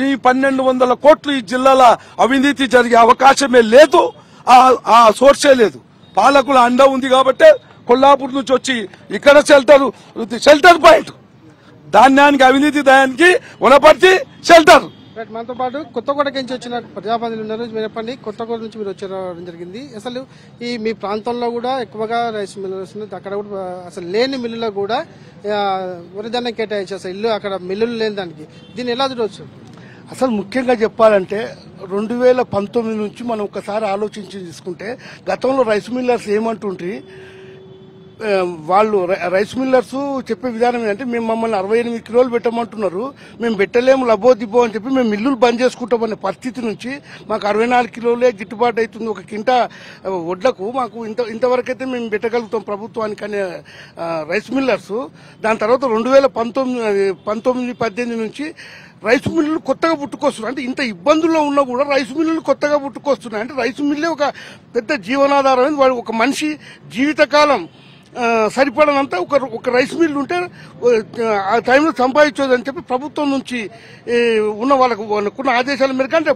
ఈ 1200 కోట్లు ఈ జిల్లాల అవినీతి జరిగే అవకాశమే లేదు, ఆ సోర్సే లేదు. పాలకుల అండ ఉంది కాబట్టి కొల్లాపూర్ నుంచి వచ్చి ఇక్కడ షెల్టర్ పాయింట్ ధాన్యానికి అవినీతి దానికి వనపర్తి షెల్టర్. మనతో పాటు కొత్తగూడ నుంచి వచ్చిన ప్రజాప్రతినిధులు ఉన్నారు. చెప్పండి, కొత్తగూడ నుంచి మీరు వచ్చి రావడం జరిగింది. అసలు ఈ మీ ప్రాంతంలో కూడా ఎక్కువగా రైస్ మిల్లులు ఉన్నాయి, అక్కడ కూడా అసలు లేని మిల్లులో కూడా వరిధాన్యం కేటాయించి అసలు ఇల్లు అక్కడ మిల్లులు లేని దానికి దీన్ని ఎలా చూడవచ్చు? అసలు ముఖ్యంగా చెప్పాలంటే 2019 నుంచి మనం ఒకసారి ఆలోచించి తీసుకుంటే గతంలో రైస్ మిల్లర్స్ ఏమంటుంటే వాళ్ళు రైస్ మిల్లర్స్ చెప్పే విధానం ఏంటంటే మేము మమ్మల్ని 68 కిలోలు పెట్టమంటున్నారు, మేము పెట్టలేము లబోదిబ్బో అని చెప్పి మేము మిల్లులు బంద్ చేసుకుంటామనే పరిస్థితి నుంచి మాకు 64 కిలోలే గిట్టుబాటు అవుతుంది ఒక కింటా వడ్లకు, మాకు ఇంతవరకైతే మేము పెట్టగలుగుతాం ప్రభుత్వానికి అనే రైస్ మిల్లర్స్. దాని తర్వాత 2019-18 నుంచి రైస్ మిల్లులు కొత్తగా పుట్టుకొస్తున్నాయి. అంటే ఇంత ఇబ్బందుల్లో ఉన్నా కూడా రైస్ మిల్లులు కొత్తగా పుట్టుకొస్తున్నాయి. అంటే రైస్ మిల్లే ఒక పెద్ద జీవనాధారం. వాడు ఒక మనిషి జీవితకాలం సరిపడనంత ఒక రైస్ మిల్ ఉంటే ఆ టైంలో సంపాదించదని చెప్పి ప్రభుత్వం నుంచి ఉన్న వాళ్ళకున్న ఆదేశాల మేరకు అంటే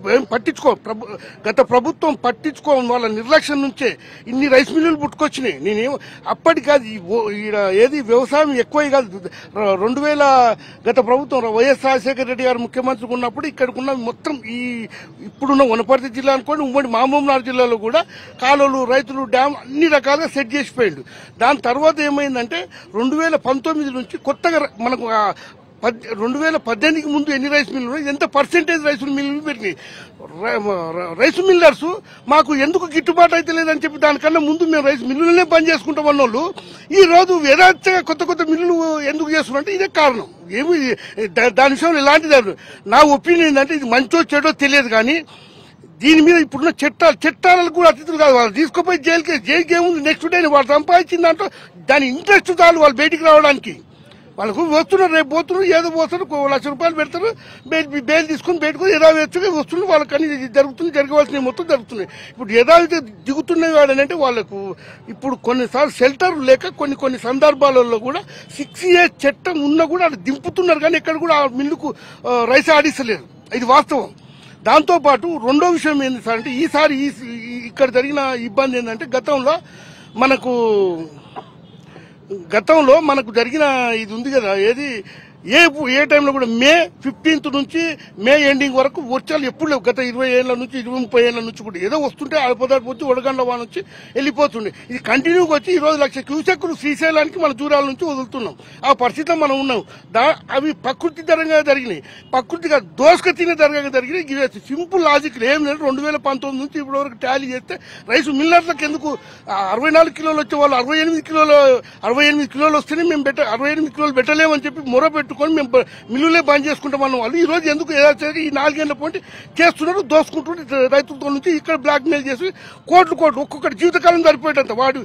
గత ప్రభుత్వం పట్టించుకోని వాళ్ళ నిర్లక్ష్యం నుంచే ఇన్ని రైస్ మిల్లులు పుట్టుకొచ్చినాయి. నేనేం అప్పటి కాదు ఏది వ్యవసాయం ఎక్కువ కాదు. 2000 గత ప్రభుత్వం వైఎస్ రాజశేఖర రెడ్డి గారు ముఖ్యమంత్రిగా ఉన్నప్పుడు ఇక్కడికున్న మొత్తం ఇప్పుడున్న వనపర్తి జిల్లా అనుకోండి, ఉమ్మడి మహబూబ్నగర్ జిల్లాలో కూడా కాలువలు, రైతులు, డ్యామ్ అన్ని రకాలుగా సెట్ చేసిపోయిండు. దాని తర్వాత ఏమైందంటే 2019 నుంచి కొత్తగా మనకు 2018కి ముందు ఎన్ని రైస్ మిల్లు ఎంత పర్సెంటేజ్ రైస్ మిల్లు పెట్టినాయి. రైస్ మిల్లర్స్ మాకు ఎందుకు గిట్టుబాటు అయితే లేదని చెప్పి దానికన్నా ముందు మేము రైస్ మిల్లులనే బంద్ చేసుకుంటాం అన్నోళ్ళు ఈ రోజు యథార్థంగా కొత్త మిల్లులు ఎందుకు చేస్తున్నారంటే ఇదే కారణం. ఏమి దాని విషయంలో ఎలాంటిది నా ఒపీనియన్ ఏంటంటే ఇది మంచో చెడో తెలియదు, కానీ దీని మీద ఇప్పుడున్న చట్టాలకు కూడా అతిథులు కాదు. వాళ్ళు తీసుకుపోయి జైలుకి ఏముంది, నెక్స్ట్ డే వాళ్ళు సంపాదించిన దాంట్లో దాని ఇంట్రెస్ట్ చాలు వాళ్ళు బయటికి రావడానికి. వాళ్ళకు వస్తున్నారు, రేపు పోతున్నారు, ఏదో పోస్తారు, ₹1,00,000 పెడతారు, బెయిల్ తీసుకుని బయటకు యథావిధిగా వస్తున్నారు. వాళ్ళకని జరుగుతుంది, జరగవలసినవి మొత్తం జరుగుతున్నాయి. ఇప్పుడు యథావిధి దిగుతున్నవి వాడనంటే వాళ్ళకు ఇప్పుడు కొన్నిసార్లు షెల్టర్ లేక కొన్ని సందర్భాలలో కూడా 6A చట్టం ఉన్నా కూడా అది దింపుతున్నారు, కానీ ఎక్కడ కూడా ఆ మిల్లుకు రైస్ ఆడిస్తలేదు. ఇది వాస్తవం. దాంతోపాటు రెండో విషయం ఏంటి సార్ అంటే ఈసారి ఇక్కడ జరిగిన ఇబ్బంది ఏంటంటే గతంలో మనకు జరిగిన ఇది ఉంది కదా, ఏది ఏ టైంలో కూడా May 15th నుంచి May ఎండింగ్ వరకు వర్షాలు ఎప్పుడు లేవు. గత 20 ఏళ్ల నుంచి 20-30 ఏళ్ల నుంచి కూడా ఏదో వస్తుంటే అడపదాడు వచ్చి వడగండ్ల వాన వచ్చి వెళ్ళిపోతుండే. ఇది కంటిన్యూగా వచ్చి ఈ రోజు 1,00,000 క్యూసెక్కులు శ్రీశైలానికి మన దూరాల నుంచి వదులుతున్నాం. ఆ పరిస్థితిలో మనం ఉన్నాం. అవి ప్రకృతి ధరంగా జరిగినాయి, ప్రకృతిగా దోసుక తినే ధరంగా జరిగినాయి. సింపుల్ లాజిక్ ఏం లేదు. 2019 నుంచి ఇప్పటి వరకు టాలీ చేస్తే రైస్ మిల్లర్లకు ఎందుకు 64 కిలోలు వచ్చే వాళ్ళు 68 కిలోలు వస్తేనే మేము 68 కిలోలు పెట్టలేమని చెప్పి మొర పెట్టుకొని మేము మిల్లులే బంద్ చేసుకుంటామన్న వాళ్ళు ఈ రోజు ఎందుకు ఈ 4 ఏళ్ల పోటీ చేస్తున్నారు, దోసుకుంటున్నారు రైతులతో నుంచి. ఇక్కడ బ్లాక్ మెయిల్ చేసి కోట్లు ఒక్కొక్కటి జీవితకాలం సరిపోయేటంత వాడు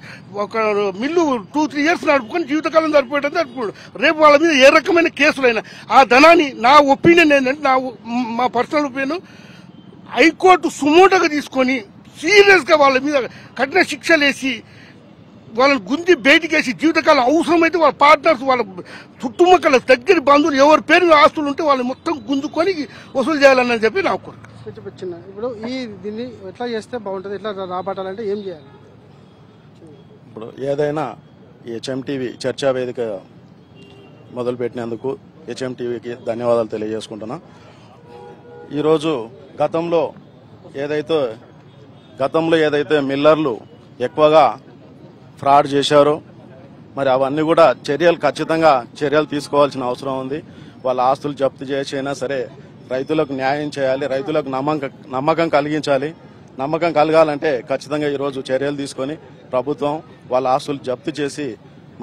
ఒక మిల్లు 2-3 ఇయర్స్ నడుపుకొని జీవితకాలం సరిపోయేటంత నడుపుకున్నాడు. రేపు వాళ్ళ మీద ఏ రకమైన కేసులైనా ఆ ధనాన్ని, నా ఒపీనియన్ ఏంటంటే మా పర్సనల్ ఒపీనియన్, హైకోర్టు సుమోటోగా తీసుకొని సీరియస్ గా వాళ్ళ మీద కఠిన శిక్షలేసి వాళ్ళని గుంజి బయటికేసి జీవితకాలం అవసరమైతే వాళ్ళ పార్ట్నర్స్, వాళ్ళ చుట్టుముక్కల దగ్గర బంధువులు ఎవరి పేరు ఆస్తులు ఉంటే వాళ్ళు మొత్తం గుంజుకొని వసూలు చేయాలని చెప్పి నా కోరిక. ఇప్పుడు దీన్ని ఎట్లా చేస్తే బాగుంటుంది, ఎట్లా రాబట్టాలంటే ఏం చేయాలి? ఇప్పుడు ఏదైనా HMTV చర్చా వేదిక మొదలుపెట్టినందుకు HMTVకి ధన్యవాదాలు తెలియజేసుకుంటున్నా. ఈరోజు గతంలో ఏదైతే మిల్లర్లు ఎక్కువగా ఫ్రాడ్ చేశారో మరి అవన్నీ కూడా ఖచ్చితంగా చర్యలు తీసుకోవాల్సిన అవసరం ఉంది. వాళ్ళ ఆస్తులు జప్తు చేసైనా సరే రైతులకు న్యాయం చేయాలి, రైతులకు నమ్మకం కలిగించాలి. నమ్మకం కలగాలంటే ఖచ్చితంగా ఈరోజు చర్యలు తీసుకొని ప్రభుత్వం వాళ్ళ ఆస్తులు జప్తు చేసి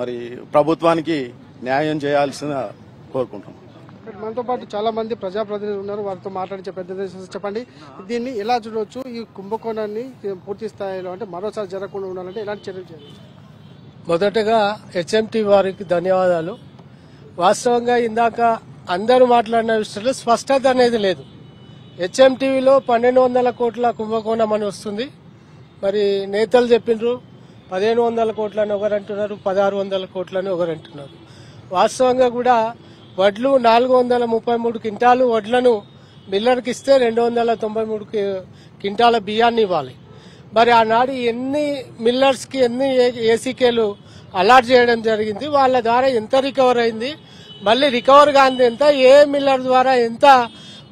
మరి ప్రభుత్వానికి న్యాయం చేయాల్సిన కోరుకుంటున్నాం. మనతో పాటు చాలా మంది ప్రజాప్రతినిధులు ఉన్నారు, వారితో మాట్లాడించే పెద్ద చెప్పండి, దీన్ని ఎలా చూడవచ్చు? ఈ కుంభకోణాన్ని పూర్తి స్థాయిలో అంటే మరోసారి జరగకుండా ఉండాలంటే ఎలాంటి చర్యలు చేయాలి? మొదటగా HMTV వారికి ధన్యవాదాలు. వాస్తవంగా ఇందాక అందరూ మాట్లాడిన విషయంలో స్పష్టత అనేది లేదు. HMTVలో 1,200 కోట్ల కుంభకోణం అని వస్తుంది. మరి నేతలు చెప్పిండ్రు 1,500 కోట్లని ఒకరు అంటున్నారు, 1,600 కోట్లని ఒకరు అంటున్నారు. వాస్తవంగా కూడా వడ్లు 433 క్వింటాలు వడ్లను మిల్లర్కి ఇస్తే 293 క్వింటాల బియ్యాన్ని ఇవ్వాలి. మరి ఆనాడు ఎన్ని మిల్లర్స్కి ఎన్ని ఏసీకేలు అలాట్ చేయడం జరిగింది, వాళ్ళ ద్వారా ఎంత రికవర్ అయింది, మళ్ళీ రికవర్ కాంది ఎంత, ఏ మిల్లర్ ద్వారా ఎంత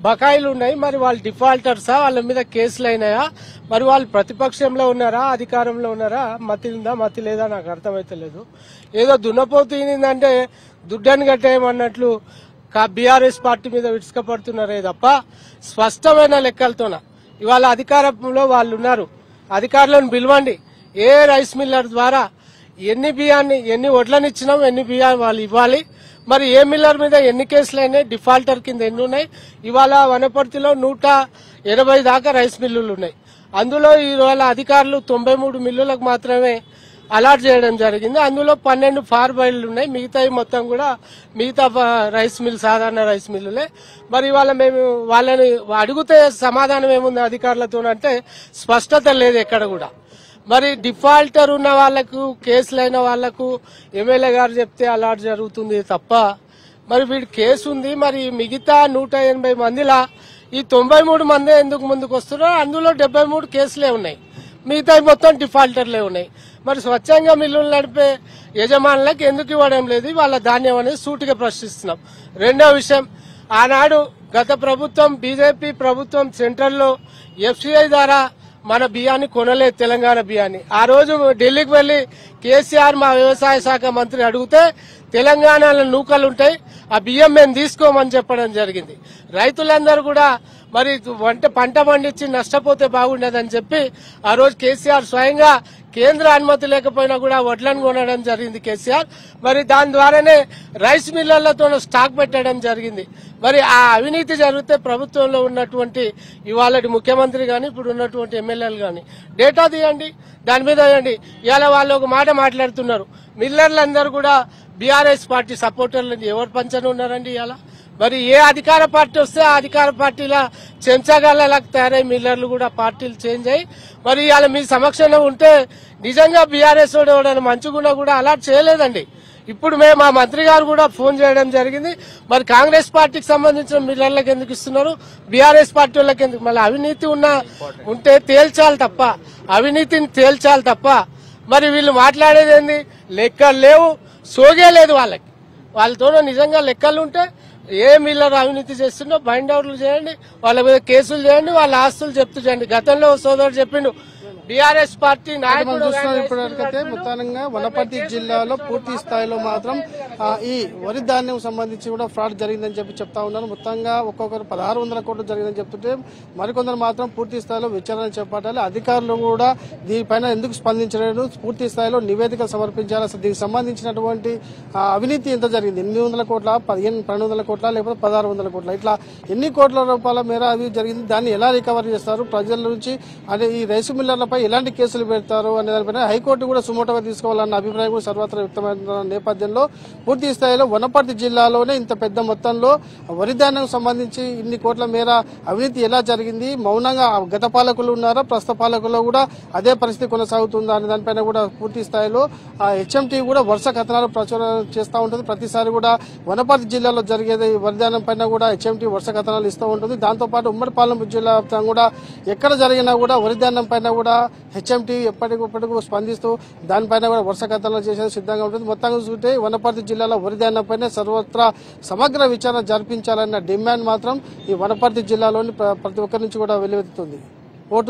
బకాయిలు ఉన్నాయి, మరి వాళ్ళు డిఫాల్టర్సా, వాళ్ళ మీద కేసులు అయినాయా, మరి వాళ్ళు ప్రతిపక్షంలో ఉన్నారా అధికారంలో ఉన్నారా, మతి ఉందా మతి లేదా నాకు అర్థమైతలేదు. ఏదో దున్నపోతుందంటే దుడ్డని కట్టేయమన్నట్లు బీఆర్ఎస్ పార్టీ మీద విడుచుకపడుతున్నారే తప్ప స్పష్టమైన లెక్కలతోన ఇవాళ అధికారంలో వాళ్ళు ఉన్నారు. అధికారులను పిలవండి, ఏ రైస్ మిల్లర్ ద్వారా ఎన్ని బియ్యాన్ని ఎన్ని వడ్లనిచ్చినాం, ఎన్ని బియ్యాన్ని వాళ్ళు ఇవ్వాలి, మరి ఏ మిల్లర్ మీద ఎన్ని కేసులు అయినాయి, డిఫాల్టర్ కింద ఎన్ని ఉన్నాయి. ఇవాళ వనపర్తిలో 180 దాకా రైస్ మిల్లులు ఉన్నాయి. అందులో ఇవాళ అధికారులు 93 మిల్లులకు మాత్రమే అలాట్ చేయడం జరిగింది. అందులో 12 ఫార్బైల్లు ఉన్నాయి, మిగతాయి మొత్తం కూడా మిగతా రైస్ మిల్ సాధారణ రైస్ మిల్లులే. మరి ఇవాళ మేము వాళ్ళని అడిగితే సమాధానం ఏముంది అధికారులతో అంటే స్పష్టత లేదు ఎక్కడ కూడా. మరి డిఫాల్టర్ ఉన్న వాళ్లకు కేసులైన వాళ్లకు ఎమ్మెల్యే గారు చెప్తే అలాట్ జరుగుతుంది తప్ప మరి వీడి కేసు ఉంది. మరి మిగతా 180 మందిలా ఈ 93 మంది ఎందుకు ముందుకు వస్తున్నారో అందులో 73 కేసులే ఉన్నాయి, మిగతా మొత్తం డిఫాల్టర్లే ఉన్నాయి. మరి స్వచ్ఛంగా మిల్లులు నడిపే యజమానులకు ఎందుకు ఇవ్వడం లేదు వాళ్ళ ధాన్యం అనేది సూటిగా ప్రశ్నిస్తున్నాం. రెండో విషయం, ఆనాడు గత ప్రభుత్వం బీజేపీ ప్రభుత్వం సెంట్రల్లో ఎఫ్సీఐ ద్వారా మన బియ్యాన్ని కొనలేదు, తెలంగాణ బియ్యాన్ని. ఆ రోజు ఢిల్లీకి వెళ్లి కేసీఆర్ మా వ్యవసాయ శాఖ మంత్రి అడిగితే తెలంగాణలో నూకలుంటాయి, ఆ బియ్యం మేము తీసుకోమని చెప్పడం జరిగింది. రైతులందరూ కూడా మరి పంట పండించి నష్టపోతే బాగుండదని చెప్పి ఆ రోజు కేసీఆర్ స్వయంగా కేంద్ర అనుమతి లేకపోయినా కూడా వడ్లను కొనడం జరిగింది కేసీఆర్. మరి దాని ద్వారానే రైస్ మిల్లర్లతో స్టాక్ పెట్టడం జరిగింది. మరి ఆ అవినీతి జరిగితే ప్రభుత్వంలో ఉన్నటువంటి ఇవాళ ముఖ్యమంత్రి గాని ఇప్పుడు ఉన్నటువంటి ఎమ్మెల్యేలు గాని డేటా తీయండి, దాని మీద వేయండి. ఇవాళ వాళ్ళు ఒక మాట మాట్లాడుతున్నారు, మిల్లర్లందరూ కూడా బీఆర్ఎస్ పార్టీ సపోర్టర్లు ఎవరు పంచని ఉన్నారండి ఇవాళ. మరి ఏ అధికార పార్టీ వస్తే ఆ అధికార పార్టీల చెంచాగాళ్ళకి తయారై మిల్లర్లు కూడా పార్టీలు చేంజ్ అయ్యి మరి ఇవాళ మీ సమక్షంలో ఉంటే నిజంగా బీఆర్ఎస్ వాడు మంచిగున్నా కూడా అలాట్ చేయలేదండి. ఇప్పుడు మేము మా మంత్రి గారు కూడా ఫోన్ చేయడం జరిగింది, మరి కాంగ్రెస్ పార్టీకి సంబంధించిన మిల్లర్లకు ఎందుకు ఇస్తున్నారు, బీఆర్ఎస్ పార్టీ వాళ్ళకి ఎందుకు, మళ్ళీ అవినీతి ఉంటే తేల్చాలి తప్ప, అవినీతిని తేల్చాలి తప్ప మరి వీళ్ళు మాట్లాడేది ఏంది, లెక్కలు లేవు, సోగే లేదు వాళ్ళకి. వాళ్ళతో నిజంగా లెక్కలు ఉంటే ఏ మిల్లర్ అవినీతి చేస్తుండో బైండ్ అవుట్లు చేయండి, వాళ్ళ మీద కేసులు చేయండి, వాళ్ళ ఆస్తులు చెప్తూ చేయండి. గతంలో సోదరుడు చెప్పిండు బీఆర్ఎస్ పార్టీ నాయకుడు ఇప్పటివరకైతే మొత్తంగా వనపర్తి జిల్లాలో పూర్తి స్థాయిలో మాత్రం ఈ వరి ధాన్యం సంబంధించి కూడా ఫ్రాడ్ జరిగిందని చెప్పి చెప్తా ఉన్నారు. మొత్తంగా ఒక్కొక్కరు 1600 కోట్లు జరిగిందని చెప్తుంటే మరికొందరు మాత్రం పూర్తి స్థాయిలో విచారణ చేపట్టాలి, అధికారులు కూడా దీనిపైన ఎందుకు స్పందించలేదు, పూర్తి స్థాయిలో నివేదిక సమర్పించాలి, అసలు దీనికి సంబంధించినటువంటి అవినీతి ఎంత జరిగింది, 800 కోట్ల 1200 కోట్ల లేకపోతే 1600 కోట్ల, ఇట్లా ఎన్ని కోట్ల రూపాయల మేర అవి జరిగింది, దాన్ని ఎలా రికవరీ చేస్తారు, ప్రజల నుంచి అంటే ఈ రైసు మిల్లర్లపై ఎలాంటి కేసులు పెడతారు అనే దానిపైన హైకోర్టు కూడా సుమోటోగా తీసుకోవాలన్న అభిప్రాయం కూడా సర్వత్రా వ్యక్తమైన నేపథ్యంలో పూర్తి స్థాయిలో వనపర్తి జిల్లాలోనే ఇంత పెద్ద మొత్తంలో వరి ధాన్యం సంబంధించి ఇన్ని కోట్ల మేర అవినీతి ఎలా జరిగింది, మౌనంగా గత పాలకులు ఉన్నారా, ప్రస్తుత పాలకుల్లో కూడా అదే పరిస్థితి కొనసాగుతుందా అనే దానిపైన కూడా పూర్తి స్థాయిలో హెచ్ఎంటీ కూడా వరుస కథనాలు ప్రచురణ చేస్తూ ఉంటుంది. ప్రతిసారి కూడా వనపర్తి జిల్లాలో జరిగేది వరి ధాన్యం పైన కూడా హెచ్ఎంటీ వరుస కథనాలు ఇస్తూ ఉంటుంది. దాంతోపాటు ఉమ్మడి పాలెం జిల్లా కూడా ఎక్కడ జరిగినా కూడా వరి ధాన్యం పైన కూడా హెచ్ఎంటీ ఎప్పటికప్పుడు స్పందిస్తూ దానిపైన కూడా వరుస కథనాలు చేసేది సిద్ధంగా ఉంటుంది. మొత్తంగా చూస్తే వనపర్తి జిల్లాలో వరి ధాన్యం పైన సర్వత్రా సమగ్ర విచారణ జరిపించాలన్న డిమాండ్ మాత్రం ఈ వనపర్తి జిల్లాలోని ప్రతి ఒక్కరి నుంచి కూడా వెల్లువెత్తుతుంది. ఓటు